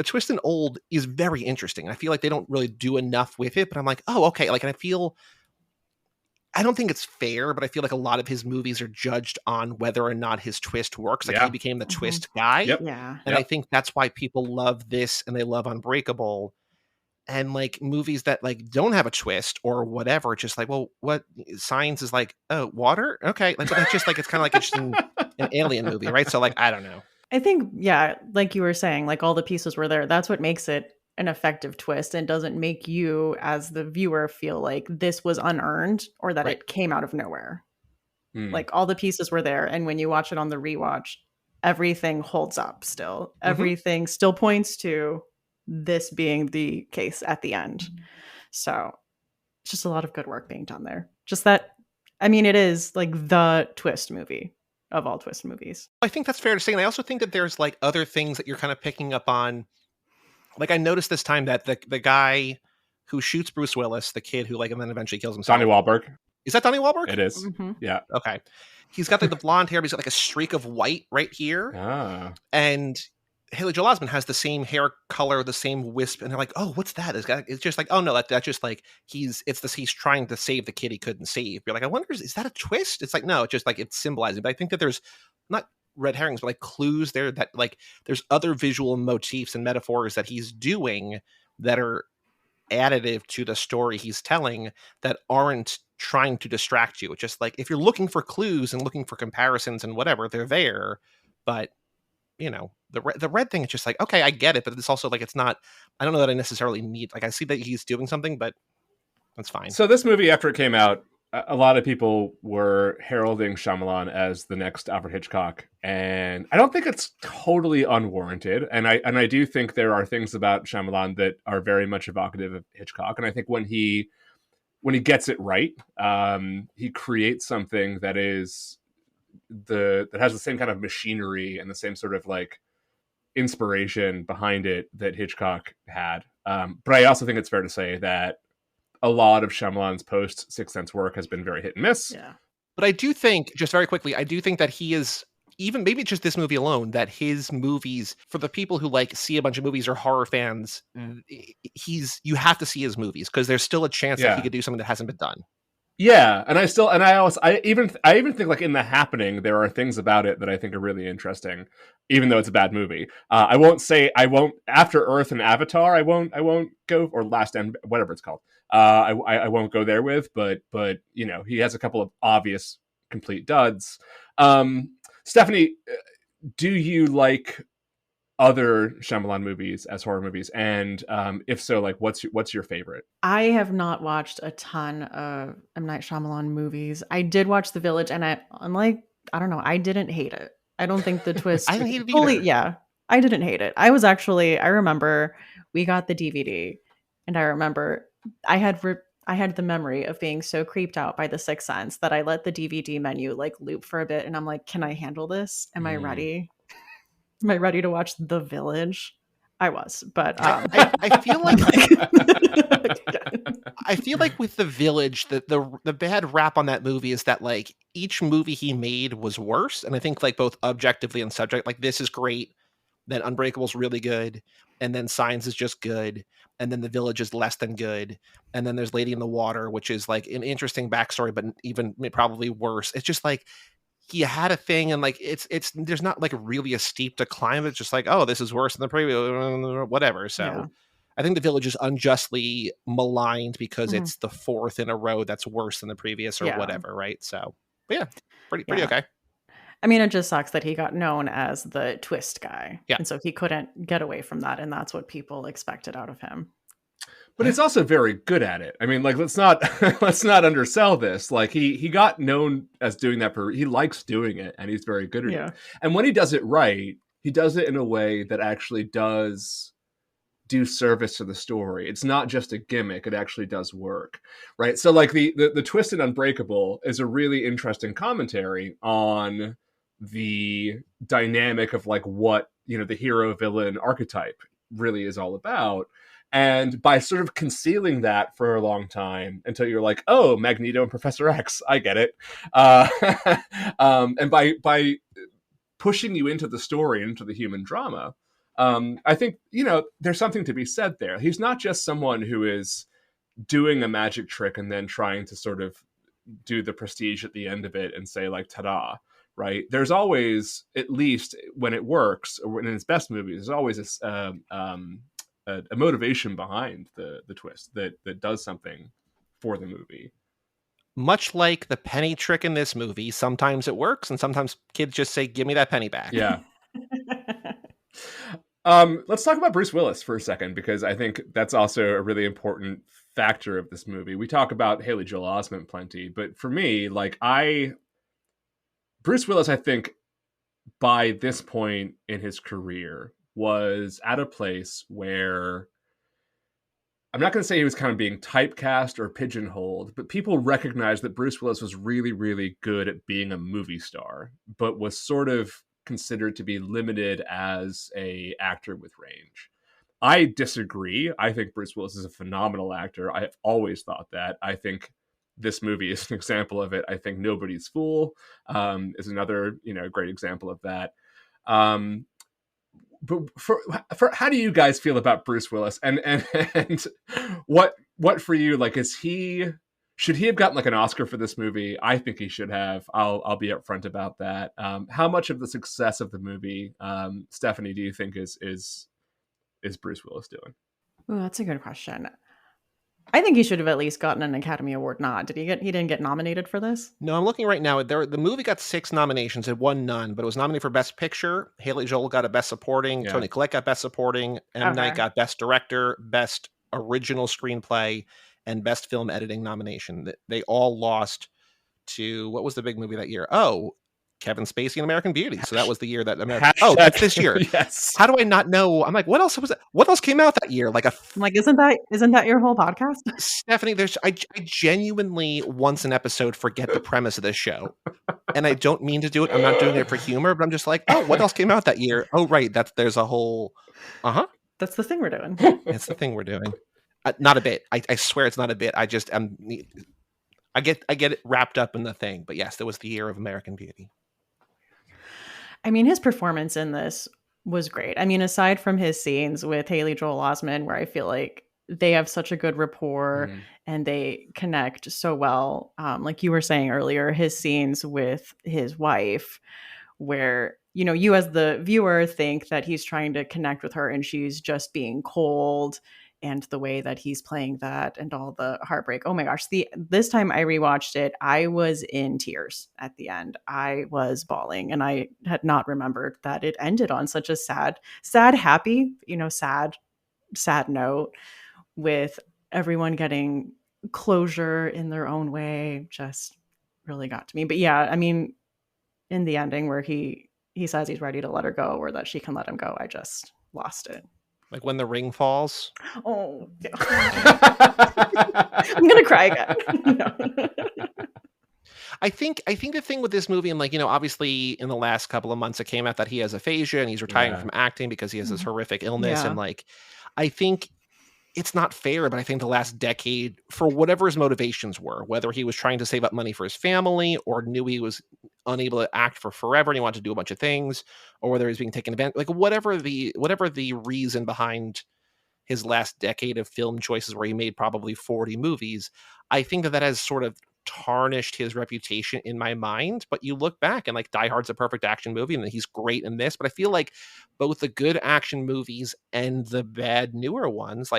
twist in Old is very interesting. I feel like they don't really do enough with it, but I'm like, oh, okay. Like, and I don't think it's fair, but I feel like a lot of his movies are judged on whether or not his twist works. Like he became the twist guy. Yep. Yeah. And I think that's why people love this and they love Unbreakable. And like movies that like don't have a twist or whatever, just like, well, what Science is like, oh, water? Okay. Like, but it's just like, it's kind of like it's an alien movie, right? So like, I don't know. I think, yeah, like you were saying, like all the pieces were there. That's what makes it an effective twist and doesn't make you as the viewer feel like this was unearned or that it came out of nowhere. Like all the pieces were there, and when you watch it on the rewatch, everything holds up still. Everything still points to this being the case at the end. So it's just a lot of good work being done there. Just that, I mean, it is like the twist movie of all twist movies. I think that's fair to say. And I also think that there's like other things that you're kind of picking up on. Like I noticed this time that the guy who shoots Bruce Willis, the kid who like and then eventually kills himself. Donnie Wahlberg. Is that Donnie Wahlberg? It is. Mm-hmm. Yeah. Okay. He's got like the blonde hair, but he's got like a streak of white right here. Ah. And Haley Joel Osment has the same hair color, the same wisp, and they're like, "Oh, what's that?" It's just like, "Oh no, that's just like he's trying to save the kid he couldn't save." You're like, "I wonder, is that a twist?" It's like, no, it's just like it's symbolizing. But I think that there's not red herrings, but like clues there that like there's other visual motifs and metaphors that he's doing that are additive to the story he's telling that aren't trying to distract you. It's just like if you're looking for clues and looking for comparisons and whatever, they're there, but you know, the red thing, it's just like, okay, I get it, but it's also like, it's not, I don't know that I necessarily need, like, I see that he's doing something, but that's fine. So this movie, after it came out, a lot of people were heralding Shyamalan as the next Alfred Hitchcock, and I don't think it's totally unwarranted. And I do think there are things about Shyamalan that are very much evocative of Hitchcock. And I think when he gets it right, he creates something that is that has the same kind of machinery and the same sort of like inspiration behind it that Hitchcock had. But I also think it's fair to say that a lot of Shyamalan's post Sixth Sense work has been very hit and miss. Yeah. But I do think, just very quickly, I do think that he is, even maybe just this movie alone, that his movies, for the people who like see a bunch of movies or horror fans, you have to see his movies because there's still a chance that he could do something that hasn't been done. Yeah, and I even think like in The Happening there are things about it that I think are really interesting, even though it's a bad movie. I won't After Earth and Avatar I won't go, or Last End, whatever it's called. I won't go there with, but you know, he has a couple of obvious complete duds. Stephanie, do you like other Shyamalan movies as horror movies? And if so, like what's your favorite? I have not watched a ton of M. Night Shyamalan movies. I did watch The Village, and I don't know, I didn't hate it. I don't think the twist I didn't hate it either. Yeah, I didn't hate it. I remember we got the DVD, and I remember I had the memory of being so creeped out by The Sixth Sense that I let the DVD menu like loop for a bit, and I'm like, can I handle this? Am I ready? Am I ready to watch The Village? I was, but I feel like I feel like with The Village, the bad rap on that movie is that like each movie he made was worse, and I think like both objectively and subject, like this is great, then Unbreakable's really good, and then Signs is just good, and then The Village is less than good, and then there's Lady in the Water, which is like an interesting backstory, but even probably worse. It's just like he had a thing, and like it's there's not like really a steep decline. It's just like, oh, this is worse than the previous, whatever. So yeah. I think The Village is unjustly maligned because it's the fourth in a row that's worse than the previous or whatever, right? So, but yeah, pretty okay. I mean, it just sucks that he got known as the twist guy. Yeah. And so he couldn't get away from that, and that's what people expected out of him. But he's also very good at it. I mean, like, let's not undersell this. Like, he got known as doing that he likes doing it, and he's very good at it. And when he does it right, he does it in a way that actually does do service to the story. It's not just a gimmick, it actually does work, right? So like the twist in Unbreakable is a really interesting commentary on the dynamic of like what, you know, the hero villain archetype really is all about. And by sort of concealing that for a long time until you're like, oh, Magneto and Professor X, I get it. And by pushing you into the story, into the human drama, I think, you know, there's something to be said there. He's not just someone who is doing a magic trick and then trying to sort of do the prestige at the end of it and say like, ta-da, right? There's always, at least when it works, or in his best movies, there's always a motivation behind the twist that does something for the movie. Much like the penny trick in this movie, sometimes it works and sometimes kids just say, give me that penny back. Yeah. Let's talk about Bruce Willis for a second, because I think that's also a really important factor of this movie. We talk about Haley Joel Osment plenty, but for me, like Bruce Willis, I think by this point in his career, was at a place where, I'm not going to say he was kind of being typecast or pigeonholed, but people recognized that Bruce Willis was really, really good at being a movie star, but was sort of considered to be limited as a actor with range. I disagree. I think Bruce Willis is a phenomenal actor. I have always thought that. I think this movie is an example of it. I think Nobody's Fool is another, great example of that. But for how do you guys feel about Bruce Willis, and what for you, like, should he have gotten like an Oscar for this movie? I think he should have. I'll be upfront about that. How much of the success of the movie, Stephanie, do you think is Bruce Willis doing? Oh, that's a good question. I think he should have at least gotten an Academy Award nod. He didn't get nominated for this? No, I'm looking right now. The movie got 6 nominations. It won none, but it was nominated for Best Picture. Haley Joel got a Best Supporting. Yeah. Toni Collette got Best Supporting. M. Night got Best Director, Best Original Screenplay, and Best Film Editing nomination. They all lost to, what was the big movie that year? Oh, Kevin Spacey and American Beauty. So that was the year that Oh, that's this year. Yes. How do I not know? I'm like, what else was it? What else came out that year? Like isn't that your whole podcast? Stephanie, I genuinely once an episode forget the premise of this show. And I don't mean to do it. I'm not doing it for humor, but I'm just like, oh, what else came out that year? Oh, right. There's a whole That's the thing we're doing. It's the thing we're doing. Not a bit. I swear it's not a bit. I get it wrapped up in the thing. But yes, that was the year of American Beauty. I mean, his performance in this was great. I mean, aside from his scenes with Haley Joel Osment, where I feel like they have such a good rapport and they connect so well. Like you were saying earlier, his scenes with his wife, where, you as the viewer think that he's trying to connect with her and she's just being cold, and the way that he's playing that and all the heartbreak. Oh my gosh. This time I rewatched it, I was in tears at the end. I was bawling, and I had not remembered that it ended on such a sad, happy, sad note, with everyone getting closure in their own way. Just really got to me. But yeah, I mean, in the ending where he says he's ready to let her go, or that she can let him go, I just lost it. Like when the ring falls. Oh, I'm gonna cry again. No. I think the thing with this movie, and obviously in the last couple of months it came out that he has aphasia and he's retiring from acting because he has this horrific illness. Yeah. And I think it's not fair, but I think the last decade, for whatever his motivations were, whether he was trying to save up money for his family or knew he was unable to act for forever and he wanted to do a bunch of things, or whether he's being taken advantage, whatever the reason behind his last decade of film choices where he made probably 40 movies, I think that has sort of tarnished his reputation in my mind. But you look back and Die Hard's a perfect action movie and he's great in this, but I feel like both the good action movies and the bad newer ones,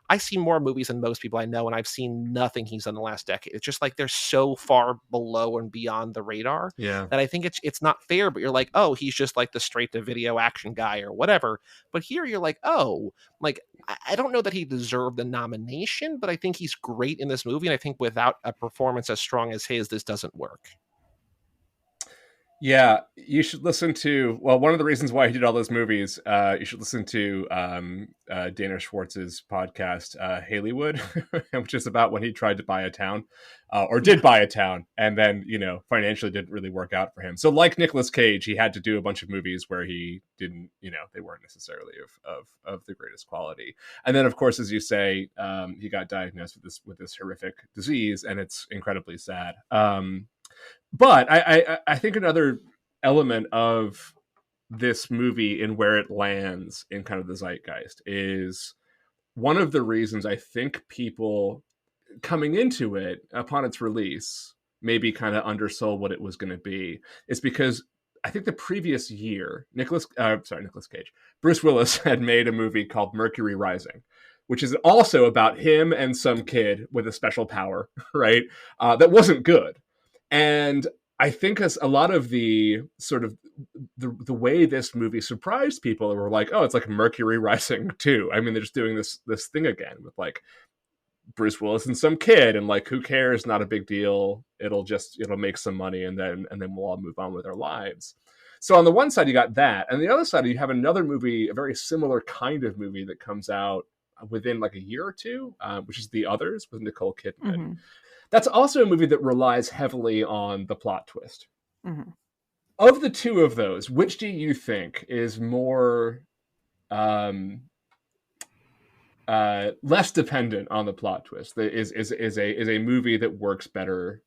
I see more movies than most people I know, and I've seen nothing he's done the last decade. It's just they're so far below and beyond the radar that I think it's not fair. But you're like, oh, he's just the straight to video action guy or whatever. But here you're like, oh, I don't know that he deserved the nomination, but I think he's great in this movie, and I think without a performance as strong as his, this doesn't work. Yeah, you should listen to, one of the reasons why he did all those movies, you should listen to Dana Schwartz's podcast, Haleywood, which is about when he tried to buy a town, or did buy a town, and then, financially didn't really work out for him. So like Nicolas Cage, he had to do a bunch of movies where he didn't, they weren't necessarily of the greatest quality. And then, of course, as you say, he got diagnosed with this horrific disease, and it's incredibly sad. But I think another element of this movie and where it lands in kind of the zeitgeist is one of the reasons I think people coming into it upon its release maybe kind of undersold what it was going to be. Is because I think the previous year, Bruce Willis had made a movie called Mercury Rising, which is also about him and some kid with a special power, right? That wasn't good. And I think as a lot of the sort of the way this movie surprised people were like, oh, it's like Mercury Rising 2. I mean, they're just doing this thing again with Bruce Willis and some kid, and who cares? Not a big deal. It'll make some money, and then we'll all move on with our lives. So on the one side, you got that. And the other side, you have another movie, a very similar kind of movie that comes out within like a year or two, which is The Others with Nicole Kidman. Mm-hmm. That's also a movie that relies heavily on the plot twist. Mm-hmm. Of the two of those, which do you think is more less dependent on the plot twist? Is a movie that works better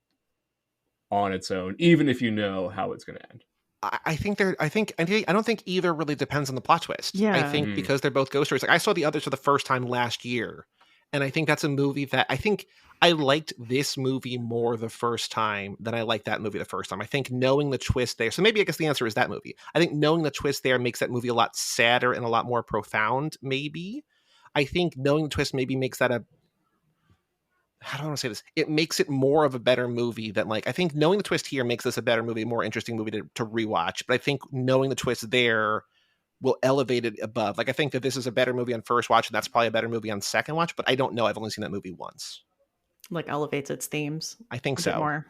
on its own, even if you know how it's going to end? I don't think either really depends on the plot twist. Yeah. I think because they're both ghost stories. Like I saw The Others for the first time last year, and I think that's a movie that I think I liked this movie more the first time than I liked that movie the first time. I think knowing the twist there. So maybe I guess the answer is that movie. I think knowing the twist there makes that movie a lot sadder and a lot more profound. Maybe I think knowing the twist maybe makes that how do I want to say this? It makes it more of a better movie than like, I think knowing the twist here makes this a better movie, a more interesting movie to rewatch. But I think knowing the twist there will elevate it above. Like, I think that this is a better movie on first watch, and that's probably a better movie on second watch, but I don't know. I've only seen that movie once. Like elevates its themes. I think a so. bit more.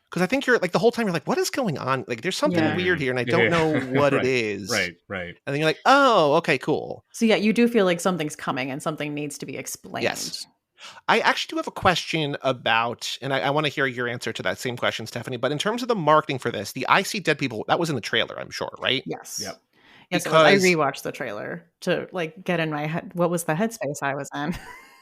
Because I think you're like the whole time you're like, what is going on? Like, there's something weird here, and I don't know what right, it is. Right. And then you're like, oh, okay, cool. So yeah, you do feel like something's coming and something needs to be explained. Yes. I actually do have a question about, and I want to hear your answer to that same question, Stephanie, but in terms of the marketing for this, the I See Dead People, that was in the trailer, I'm sure, right? Yes. Yep. Yes, because I rewatched the trailer to like get in my head. What was the headspace I was in?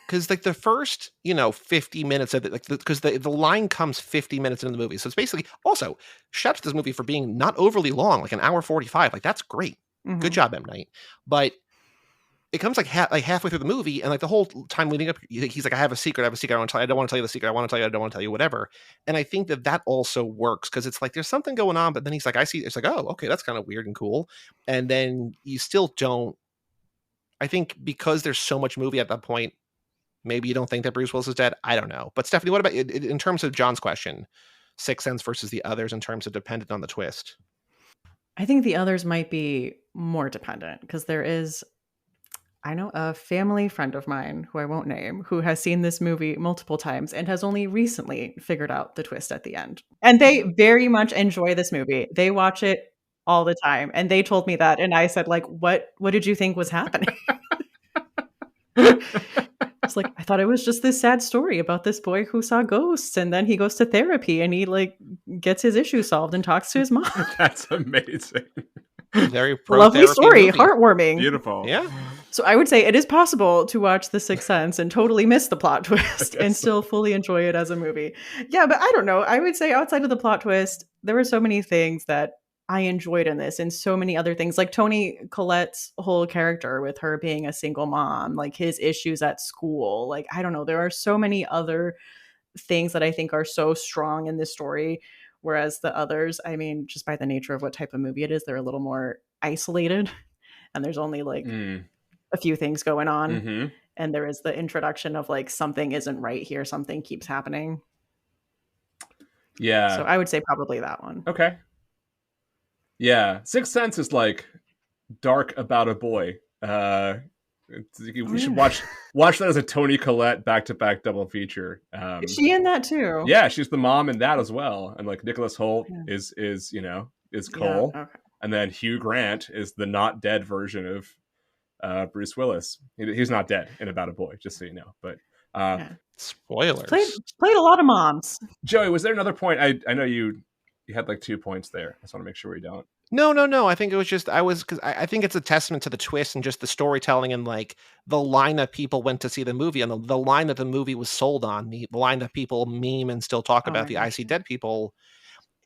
Because like the first, 50 minutes of it, like because the line comes 50 minutes into the movie. So it's basically also shout out to this movie for being not overly long, like an hour 45. Like that's great. Mm-hmm. Good job, M. Night. But it comes like halfway through the movie, and like the whole time leading up, he's like, I have a secret. I don't want to tell you the secret. I want to tell you. I don't want to tell you whatever. And I think that also works because it's like there's something going on, but then he's like, I see. It's like, oh, okay, that's kind of weird and cool. And then you still don't. I think because there's so much movie at that point, maybe you don't think that Bruce Willis is dead. I don't know. But Stephanie, what about in terms of John's question, Sixth Sense versus The Others in terms of dependent on the twist? I think The Others might be more dependent because there is. I know a family friend of mine, who I won't name, who has seen this movie multiple times and has only recently figured out the twist at the end. And they very much enjoy this movie. They watch it all the time. And they told me that. And I said, like, what did you think was happening? It's like, I thought it was just this sad story about this boy who saw ghosts. And then he goes to therapy and he like gets his issue solved and talks to his mom. That's amazing. Very lovely story, movie. Heartwarming, beautiful. Yeah. So I would say it is possible to watch The Sixth Sense and totally miss the plot twist and still fully enjoy it as a movie. Yeah, but I don't know. I would say outside of the plot twist, there were so many things that I enjoyed in this, and so many other things, like Toni Collette's whole character with her being a single mom, like his issues at school. Like, I don't know. There are so many other things that I think are so strong in this story. Whereas the others, I mean, just by the nature of what type of movie it is, they're a little more isolated and there's only like a few things going on. Mm-hmm. And there is the introduction of like, something isn't right here. Something keeps happening. Yeah. So I would say probably that one. Okay. Yeah. Sixth Sense is like dark about a boy. We should watch that as a Toni Collette back-to-back double feature. Is she in that too? Yeah, she's the mom in that as well. And like Nicholas Hoult is Cole, yeah, okay. And then Hugh Grant is the not dead version of Bruce Willis. He's not dead in About a Boy, just so you know. But spoilers. Played a lot of moms. Joey, was there another point? I know you had like 2 points there. I just want to make sure we don't. No. I think it was just because I think it's a testament to the twist and just the storytelling and like the line that people went to see the movie and the line that the movie was sold on, the line that people meme and still talk about, the I See Dead People,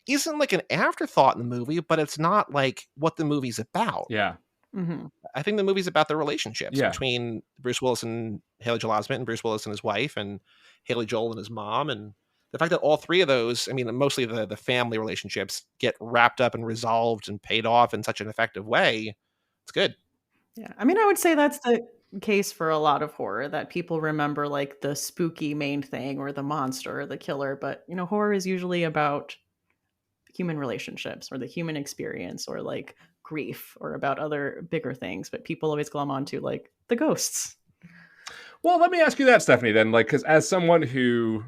isn't like an afterthought in the movie, but it's not like what the movie's about. Yeah. Mm-hmm. I think the movie's about the relationships between Bruce Willis and Haley Joel Osment and Bruce Willis and his wife and Haley Joel and his mom, and the fact that all three of those, I mean, mostly the family relationships get wrapped up and resolved and paid off in such an effective way. It's good. Yeah. I mean, I would say that's the case for a lot of horror, that people remember like the spooky main thing or the monster or the killer. But, horror is usually about human relationships or the human experience or like grief or about other bigger things. But people always glom onto like the ghosts. Well, let me ask you that, Stephanie, then, like, because as someone who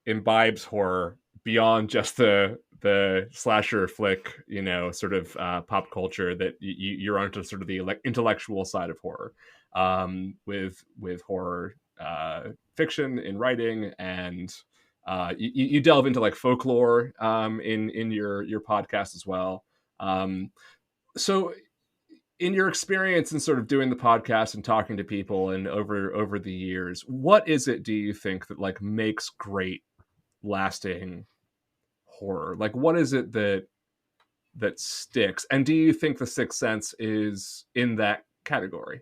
imbibes horror beyond just the the slasher flick, you know, sort of pop culture, that you're onto sort of the intellectual side of horror, with horror fiction in writing, and you delve into like folklore in your podcast as well. So in your experience in sort of doing the podcast and talking to people and over the years, what is it, do you think, that like makes great lasting horror? Like, what is it that sticks? And do you think The Sixth Sense is in that category?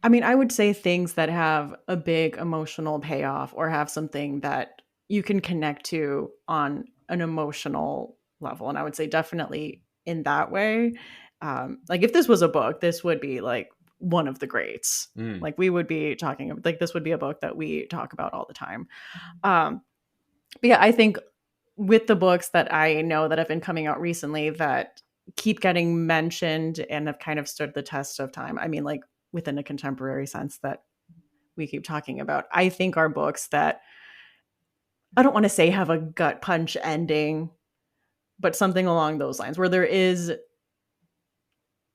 I mean, I would say things that have a big emotional payoff or have something that you can connect to on an emotional level. And I would say definitely in that way. Like if this was a book, this would be like one of the greats. Like we would be talking, like this would be a book that we talk about all the time. But yeah, I think with the books that I know that have been coming out recently that keep getting mentioned and have kind of stood the test of time, I mean, like within a contemporary sense that we keep talking about, I think are books that, I don't want to say have a gut punch ending, but something along those lines where there is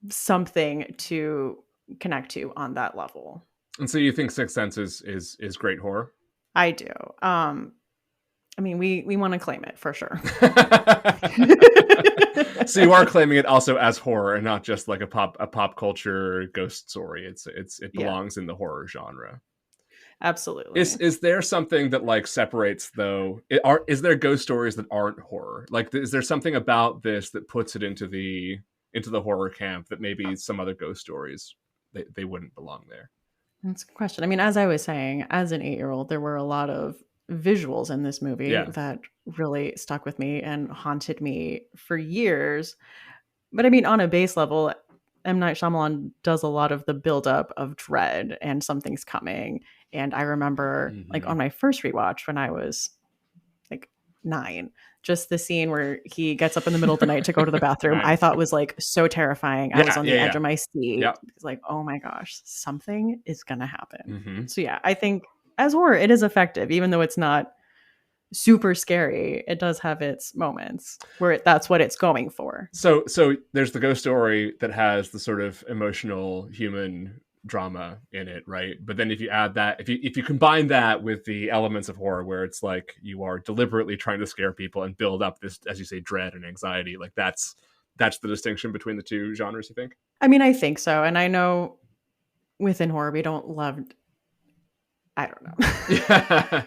something to connect to on that level. And so you think Sixth Sense is great horror? I do. I mean, we want to claim it for sure. So you are claiming it also as horror and not just like a pop culture ghost story. It belongs in the horror genre. Absolutely. Is there something that like separates though? Is there ghost stories that aren't horror? Like, is there something about this that puts it into the horror camp that maybe some other ghost stories they wouldn't belong there? That's a good question. I mean, as I was saying, as an 8-year-old, there were a lot of visuals in this movie that really stuck with me and haunted me for years. But I mean, on a base level, M. Night Shyamalan does a lot of the buildup of dread and something's coming. And I remember like on my first rewatch when I was like 9, just the scene where he gets up in the middle of the night to go to the bathroom, I thought was like so terrifying. I was on the edge of my seat. It's like, oh my gosh, something is going to happen. So yeah, I think as horror, it is effective, even though it's not super scary. It does have its moments where that's what it's going for. So there's the ghost story that has the sort of emotional human drama in it, right? But then if you add that, if you combine that with the elements of horror where it's like you are deliberately trying to scare people and build up this, as you say, dread and anxiety, like that's the distinction between the two genres, you think? I mean, I think so. And I know within horror, we don't love, I don't know.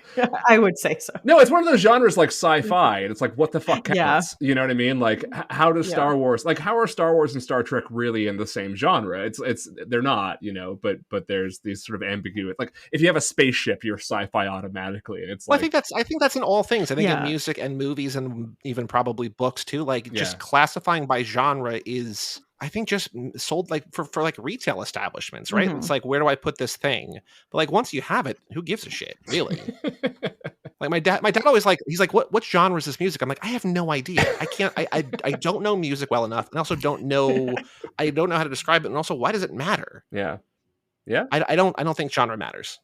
I would say so. No, it's one of those genres like sci-fi, and it's like, what the fuck counts? You know what I mean? Like, how does Star Wars, like, how are Star Wars and Star Trek really in the same genre? It's they're not, you know, but there's these sort of ambiguity. Like, if you have a spaceship, you're sci-fi automatically, and it's like, I think that's in all things. I think in music and movies and even probably books too. Like, just classifying by genre is, I think, just sold like for like retail establishments, right? It's like, where do I put this thing? But like once you have it, who gives a shit, really? Like my dad always he's like, what genre is this music? I'm like, I have no idea. I don't know music well enough, and also don't know how to describe it, and also why does it matter? I don't think genre matters.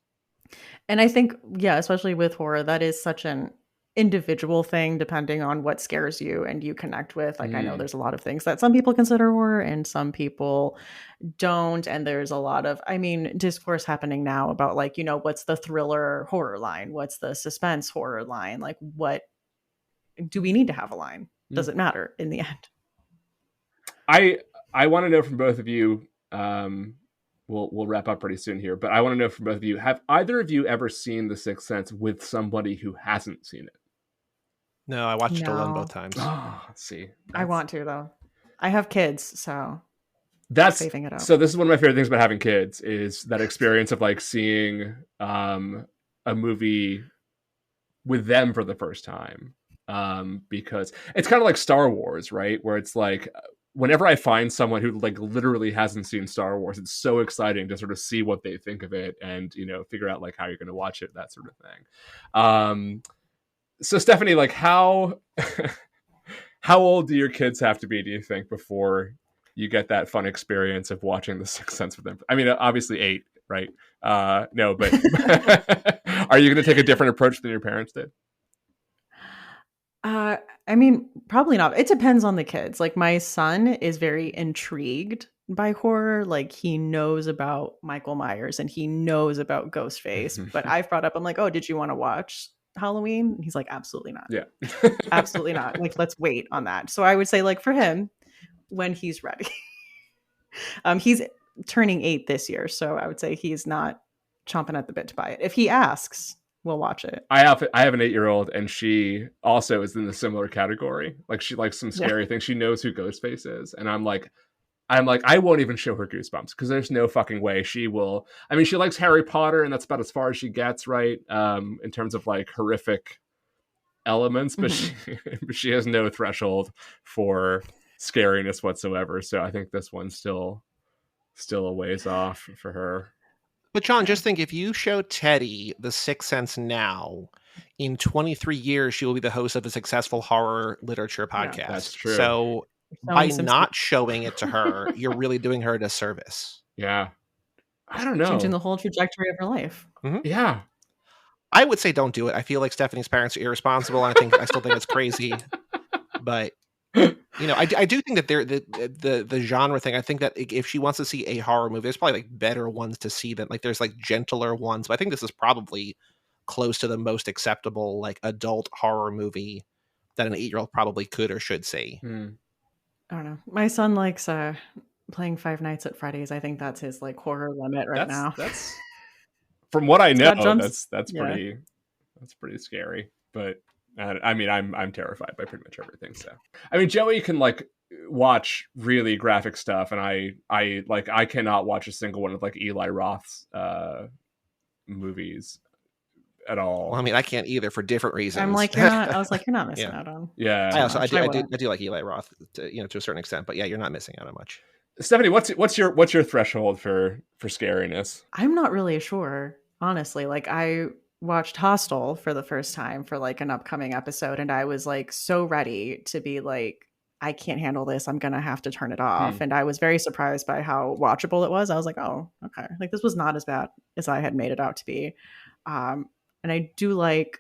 And I think, especially with horror, that is such an individual thing depending on what scares you and you connect with. Like I know there's a lot of things that some people consider horror and some people don't, and there's a lot of, I mean, discourse happening now about like, you know, what's the thriller horror line, what's the suspense horror line, like what do we need to have a line? Does it matter in the end? I want to know from both of you, we'll wrap up pretty soon here, but I want to know from both of you, have either of you ever seen The Sixth Sense with somebody who hasn't seen it? No, I watched it alone both times. Oh, see. I want to, though. I have kids, so that's saving it up. So this is one of my favorite things about having kids, is that experience of like seeing a movie with them for the first time. Because it's kind of like Star Wars, right? Where it's like, whenever I find someone who like literally hasn't seen Star Wars, it's so exciting to sort of see what they think of it and, you know, figure out like how you're going to watch it, that sort of thing. So Stephanie, like how old do your kids have to be, do you think, before you get that fun experience of watching The Sixth Sense with them? I mean, obviously 8, right? No, but are you going to take a different approach than your parents did? I mean, probably not. It depends on the kids. Like my son is very intrigued by horror. Like he knows about Michael Myers and he knows about Ghostface. But I've brought up, I'm like, oh, did you want to watch Halloween? He's like, absolutely not. Yeah. Absolutely not. Like, let's wait on that. So I would say, like, for him, when he's ready. He's turning 8 this year, so I would say he's not chomping at the bit to buy it. If he asks, we'll watch it. I have an 8-year-old, and she also is in the similar category. Like she likes some scary things. She knows who Ghostface is, and I'm like, I won't even show her Goosebumps because there's no fucking way she will. I mean, she likes Harry Potter, and that's about as far as she gets, right? In terms of like horrific elements, but she has no threshold for scariness whatsoever. So I think this one's still a ways off for her. But John, just think, if you show Teddy The Sixth Sense now, in 23 years, she will be the host of a successful horror literature podcast. Yeah, that's true. So by not showing it to her, you're really doing her a disservice. Yeah. I don't know. Changing the whole trajectory of her life. Mm-hmm. Yeah. I would say don't do it. I feel like Stephanie's parents are irresponsible. I still think it's crazy. But I do think that the genre thing. I think that if she wants to see a horror movie, there's probably like better ones to see than like there's like gentler ones. But I think this is probably close to the most acceptable like adult horror movie that an 8-year-old probably could or should see. I don't know. My son likes playing Five Nights at Freddy's. I think that's his like horror limit now. That's from what I know. That's pretty scary. But I mean, I'm terrified by pretty much everything. So I mean, Joey can like watch really graphic stuff, and I cannot watch a single one of like Eli Roth's movies at all. Well, I mean, I can't either for different reasons. I'm like, you're not missing out on. Yeah. I do like Eli Roth to a certain extent, but yeah, you're not missing out on much. Stephanie, what's your threshold for scariness? I'm not really sure, honestly. Like I watched Hostel for the first time for like an upcoming episode, and I was like so ready to be like, I can't handle this. I'm gonna have to turn it off. And I was very surprised by how watchable it was. I was like, oh, okay. Like this was not as bad as I had made it out to be. And I do like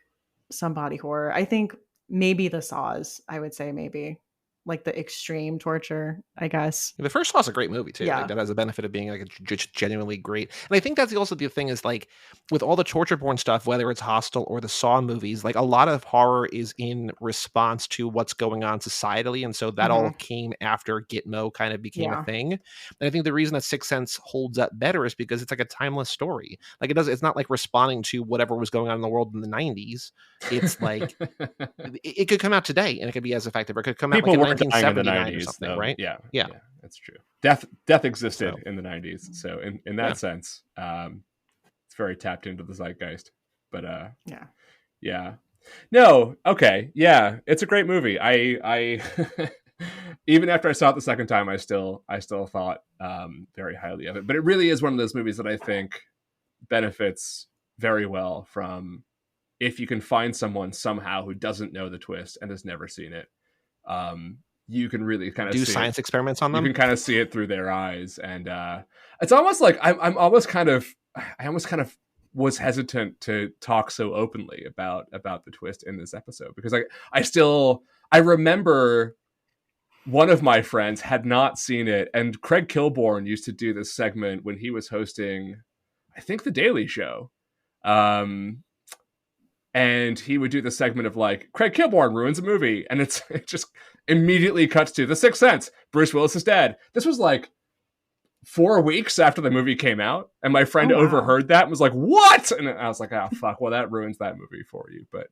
some body horror. I think maybe the Saws, I would say maybe. Like the extreme torture, I guess. The first Saw is a great movie too. Yeah. Like, that has a benefit of being like just genuinely great. And I think that's also the thing is like with all the torture porn stuff, whether it's Hostel or the Saw movies, like a lot of horror is in response to what's going on societally. And so that all came after Gitmo kind of became a thing. And I think the reason that Sixth Sense holds up better is because it's like a timeless story. Like it's not like responding to whatever was going on in the world in the 90s. It's like it could come out today and it could be as effective, or it could come out like in 1979 or something, though. right? Yeah, that's true. Death existed in the 90s, so in that sense, it's very tapped into the zeitgeist. But yeah, no, okay, yeah, it's a great movie. I even after I saw it the second time, I still thought very highly of it. But it really is one of those movies that I think benefits very well from if you can find someone somehow who doesn't know the twist and has never seen it. You can really kind of do science experiments on them. You can kind of see it through their eyes, and it's almost like I almost kind of was hesitant to talk so openly about the twist in this episode, because I remember one of my friends had not seen it, and Craig Kilborn used to do this segment when he was hosting, I think, The Daily Show. And he would do the segment of like, Craig Kilborn ruins a movie. And it just immediately cuts to The Sixth Sense. Bruce Willis is dead. This was like 4 weeks after the movie came out. And my friend overheard that and was like, what? And I was like, oh, fuck. Well, that ruins that movie for you. But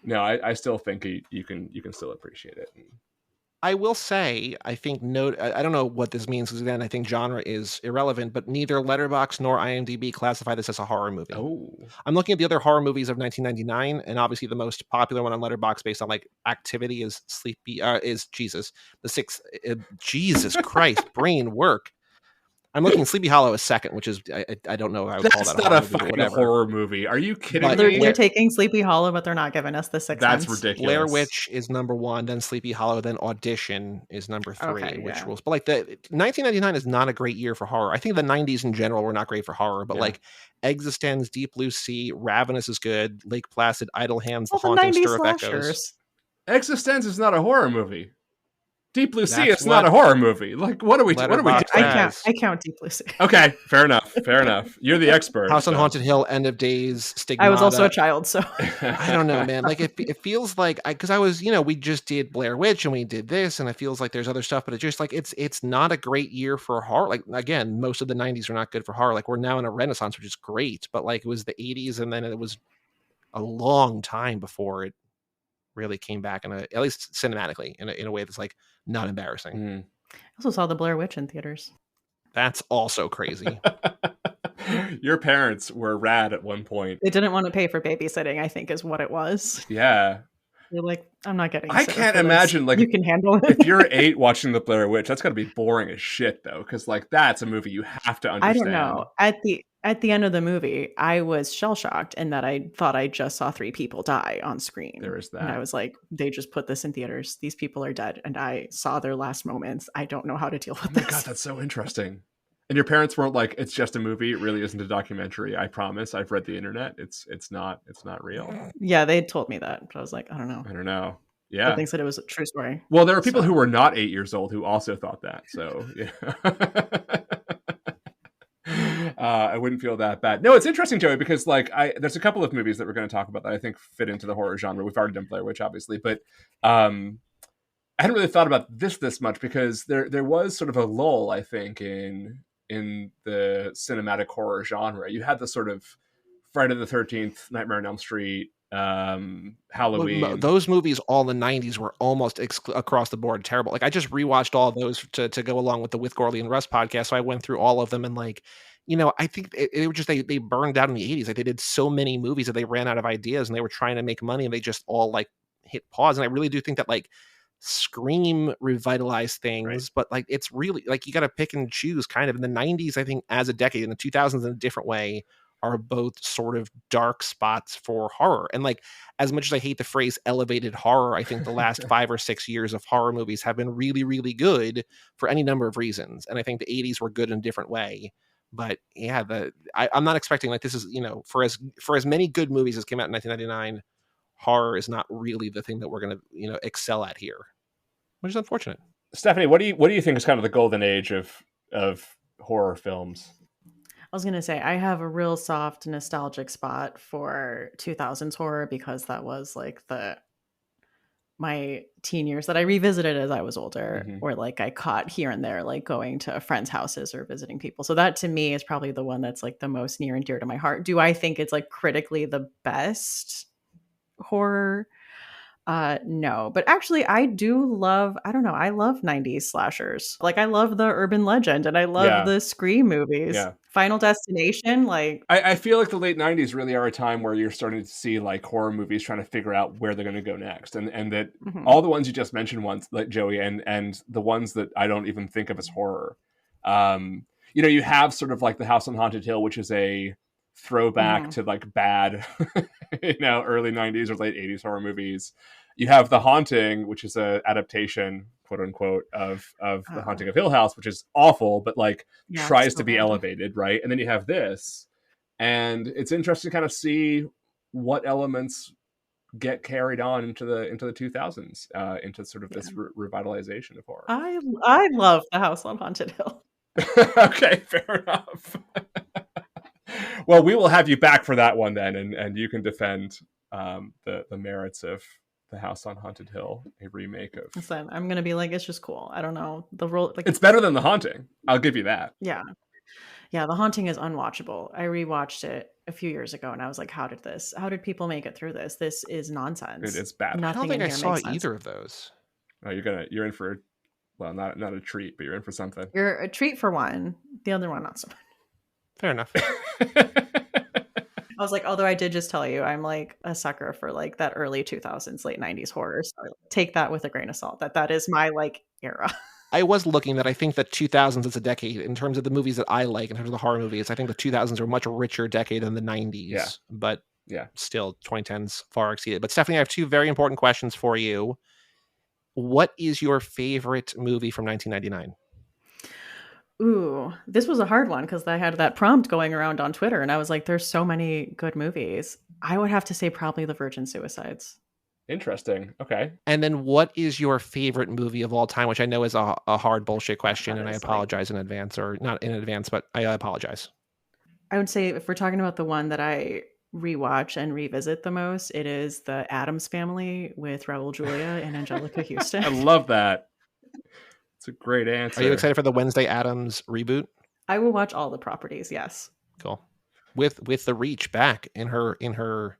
no, I still think you can still appreciate it. I will say, I think I don't know what this means, because again, I think genre is irrelevant, but neither Letterboxd nor IMDb classify this as a horror movie. Oh. I'm looking at the other horror movies of 1999, and obviously the most popular one on Letterboxd based on like activity is Jesus Christ, brain work. I'm looking. Sleepy Hollow is second, which is I don't know if I would call That's that not a a horror movie, but fucking whatever. horror movie. Are you kidding But me? You're taking Sleepy Hollow, but they're not giving us the Sixth That's Sense. ridiculous. Blair Witch is number 1, then Sleepy Hollow, then Audition is number 3, Okay, which yeah. rules. But like the 1999 is not a great year for horror. I think the 90s in general were not great for horror, but Yeah. like Existence, Deep Blue Sea, Ravenous is good, Lake Placid, Idle Hands, Well, The the Haunting, 90s Stir of Echoes. slashers. Existence is not a horror movie. Deep Blue Sea That's is not a what horror movie. Like, what are we doing? Letterboxd I count Deep Blue Sea. Okay, fair enough. Fair enough. You're the expert. House on so. Haunted Hill, End of Days, Stigmata. I was also a child, so I don't know, man. Like it feels like because I was, we just did Blair Witch and we did this, and it feels like there's other stuff, but it's just like it's not a great year for horror. Like again, most of the 90s are not good for horror. Like we're now in a renaissance, which is great, but like it was the 80s, and then it was a long time before it really came back at least cinematically in a way that's like not embarrassing. I also saw the Blair Witch in theaters. That's also crazy. Your parents were rad at one point. They didn't want to pay for babysitting, I think is what it was. Yeah. They're like, I'm not getting. I can't imagine like you can handle it. If you're 8 watching the Blair Witch, that's got to be boring as shit though, because like that's a movie you have to understand. I don't know. At the end of the movie, I was shell shocked in that I thought I just saw 3 people die on screen. There is that. And I was like, they just put this in theaters. These people are dead, and I saw their last moments. I don't know how to deal with this. God, that's so interesting. And your parents weren't like, it's just a movie. It really isn't a documentary. I promise. I've read the internet. It's not real. Yeah, they told me that, but I was like, I don't know. Yeah. I think that it was a true story. Well, there were people who were not 8 years old who also thought that. So yeah. I wouldn't feel that bad. No, it's interesting, Joey, because like there's a couple of movies that we're going to talk about that I think fit into the horror genre. We've already done Blair Witch, obviously, but I hadn't really thought about this much because there was sort of a lull, I think, in the cinematic horror genre. You had the sort of Friday the 13th, Nightmare on Elm Street, Halloween. Those movies all in the 90s were almost across the board terrible. Like I just rewatched all of those to go along with the With Gorley and Russ podcast, so I went through all of them, and like I think it was just they burned out in the 80s. Like they did so many movies that they ran out of ideas, and they were trying to make money, and they just all like hit pause. And I really do think that like Scream revitalized things, right. But like it's really like you got to pick and choose kind of. In the 90s, I think as a decade, in the 2000s in a different way, are both sort of dark spots for horror. And like as much as I hate the phrase elevated horror, I think the last 5 or 6 years of horror movies have been really, really good for any number of reasons. And I think the 80s were good in a different way. But yeah, I'm not expecting like this is, for as many good movies as came out in 1999, horror is not really the thing that we're going to, excel at here, which is unfortunate. Stephanie, what do you think is kind of the golden age of horror films? I was going to say, I have a real soft nostalgic spot for 2000s horror because that was like my teen years that I revisited as I was older, or like I caught here and there, like going to friends' houses or visiting people. So that to me is probably the one that's like the most near and dear to my heart. Do I think it's like critically the best horror? No, but actually I do love, I love 90s slashers. Like I love the Urban Legend and I love the Scream movies. Yeah. Final Destination, like I feel like the late 90s really are a time where you're starting to see like horror movies trying to figure out where they're going to go next, and that all the ones you just mentioned once, like Joey, and the ones that I don't even think of as horror. You have sort of like the House on Haunted Hill, which is a throwback to like bad early 90s or late 80s horror movies. You have The Haunting, which is a adaptation, quote unquote, of The Haunting of Hill House, which is awful, but like tries to be elevated, right? And then you have this, and it's interesting to kind of see what elements get carried on into the 2000s, into sort of this revitalization of horror. I love The House on Haunted Hill. Okay, fair enough. Well, we will have you back for that one then, and you can defend the merits of The House on Haunted Hill, a remake of. Listen, I'm gonna be like, it's just cool. I don't know the role. Like, it's better than The Haunting. I'll give you that. Yeah. The Haunting is unwatchable. I rewatched it a few years ago, and I was like, how did people make it through this? This is nonsense. It's bad. Nothing I don't think I saw either either of those. Oh, you're in for, well, not a treat, but you're in for something. You're a treat for one. The other one, not so much. Fair enough. I was like, although I did just tell you, I'm like a sucker for like that early 2000s, late 90s horror. So take that with a grain of salt. That is my like era. I was looking that I think that 2000s is a decade in terms of the movies that I like, in terms of the horror movies. I think the 2000s are a much richer decade than the 90s. Yeah. But Yeah. still, 2010s far exceeded. But Stephanie, I have two very important questions for you. What is your favorite movie from 1999? Ooh, this was a hard one because I had that prompt going around on Twitter and I was like, there's so many good movies. I would have to say probably The Virgin Suicides. Interesting. Okay. And then what is your favorite movie of all time, which I know is a hard bullshit question, and I apologize in advance, or not in advance, but I apologize. I would say if we're talking about the one that I rewatch and revisit the most, it is The Addams Family with Raul Julia and Angelica Houston. I love that. It's a great answer. Are you excited for the Wednesday Addams reboot? I will watch all the properties, yes. Cool. With the Reach back in her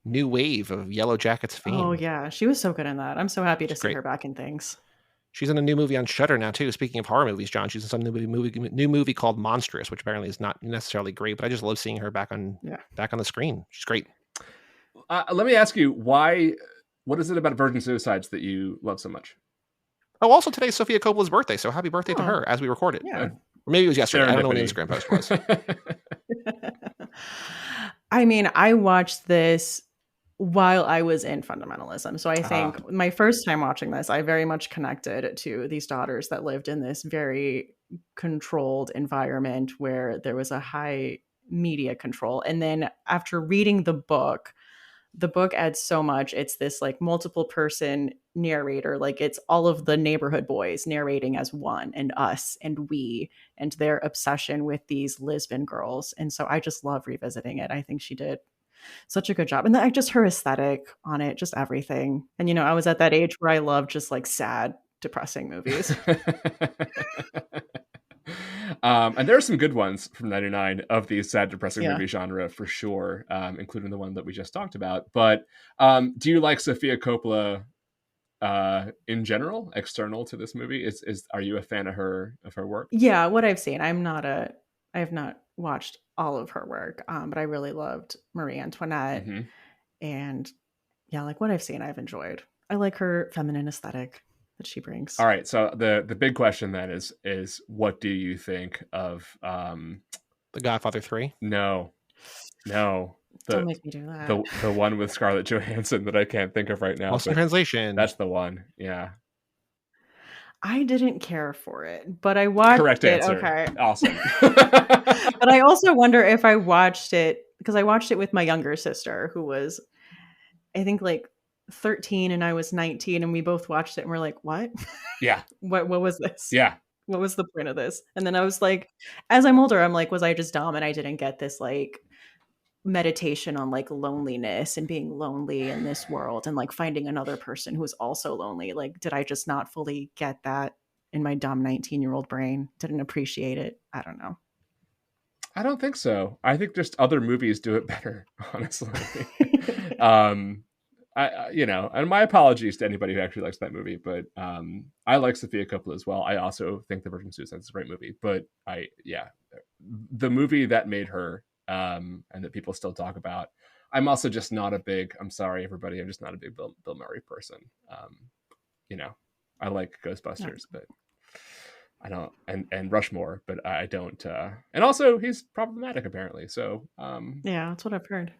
new wave of Yellow Jackets fame. Oh yeah, she was so good in that. I'm so happy to She's see great. her back in things. She's in a new movie on Shudder now too. Speaking of horror movies, John, she's in some new movie called Monstrous, which apparently is not necessarily great, but I just love seeing her back on the screen. She's great. Let me ask you, what is it about Virgin Suicides that you love so much? Oh, also today's Sofia Coppola's birthday, so happy birthday to her as we record it. Yeah. Or maybe it was yesterday. I don't know when the Instagram post was. I mean, I watched this while I was in fundamentalism. So I think my first time watching this, I very much connected to these daughters that lived in this very controlled environment where there was a high media control. And then after reading the book adds so much. It's this like multiple person narrator. Like it's all of the neighborhood boys narrating as one, and us and we, and their obsession with these Lisbon girls. And so I just love revisiting it. I think she did such a good job. And then just her aesthetic on it, just everything. And, you know, I was at that age where I love just like sad, depressing movies. And there are some good ones from 99 of the sad, depressing movie genre for sure, including the one that we just talked about. But do you like Sofia Coppola in general, external to this movie? Are you a fan of her work? Yeah, what I've seen. I have not watched all of her work, but I really loved Marie Antoinette. Mm-hmm. And yeah, like what I've seen, I've enjoyed. I like her feminine aesthetic that she brings. All right, so the big question then is what do you think of The Godfather 3? No. Don't make me do that. The one with Scarlett Johansson that I can't think of right now. Lost in Translation. That's the one. Yeah. I didn't care for it, but I watched Correct it. Answer. Okay. Awesome. But I also wonder if I watched it because I watched it with my younger sister who was, I think, like 13 and I was 19, and we both watched it and we're like, what? Yeah. What was this? Yeah. What was the point of this? And then I was like, as I'm older, I'm like, was I just dumb and I didn't get this like meditation on like loneliness and being lonely in this world and like finding another person who's also lonely? Like, did I just not fully get that in my dumb 19-year-old brain? Didn't appreciate it? I don't know. I don't think so. I think just other movies do it better, honestly. And my apologies to anybody who actually likes that movie, but I like Sofia Coppola as well. I also think The Virgin Suicides is a great movie, but the movie that made her, and that people still talk about. I'm also just not a big, I'm sorry everybody, I'm just not a big Bill Murray person. I like Ghostbusters, but I don't, and Rushmore, but I don't, and also he's problematic apparently. So yeah, that's what I've heard.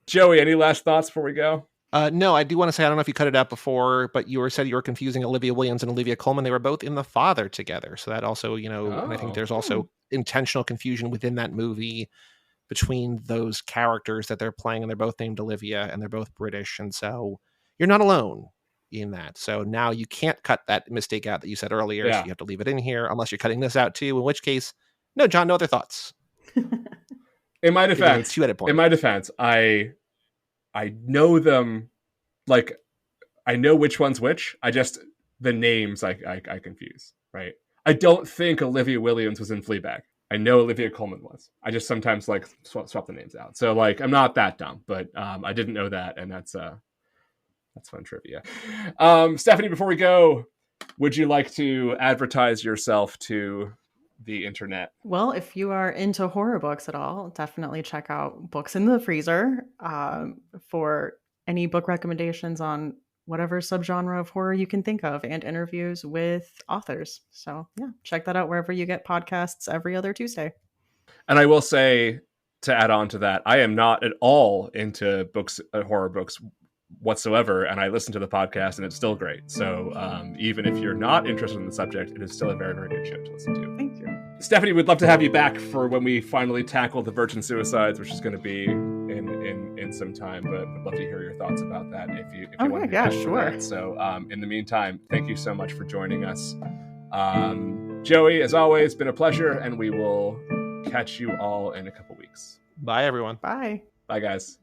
Joey, any last thoughts before we go? No, I do want to say, I don't know if you cut it out before, but you said you were confusing Olivia Williams and Olivia Colman. They were both in The Father together. So that also, and I think there's also intentional confusion within that movie between those characters that they're playing, and they're both named Olivia and they're both British. And so you're not alone in that. So now you can't cut that mistake out that you said earlier. Yeah. So you have to leave it in here unless you're cutting this out too, in which case, no, John, no other thoughts. In my defense, I know them, like, I know which one's which. The names I confuse, right? I don't think Olivia Williams was in Fleabag. I know Olivia Colman was. I just sometimes like swap the names out. So like, I'm not that dumb, but I didn't know that, and that's fun trivia. Stephanie, before we go, would you like to advertise yourself to the internet? Well, if you are into horror books at all, definitely check out Books in the Freezer. For any book recommendations on whatever subgenre of horror you can think of, and interviews with authors. So yeah, check that out wherever you get podcasts every other Tuesday. And I will say, to add on to that, I am not at all into books, horror books whatsoever, and I listen to the podcast and it's still great. So even if you're not interested in the subject, it is still a very, very good show to listen to. Thank you. Stephanie, we'd love to have you back for when we finally tackle the Virgin Suicides, which is going to be in some time, but would love to hear your thoughts about that if you want to be back for that. So in the meantime, thank you so much for joining us. Joey, as always, been a pleasure, and we will catch you all in a couple weeks. Bye, everyone. Bye. Bye, guys.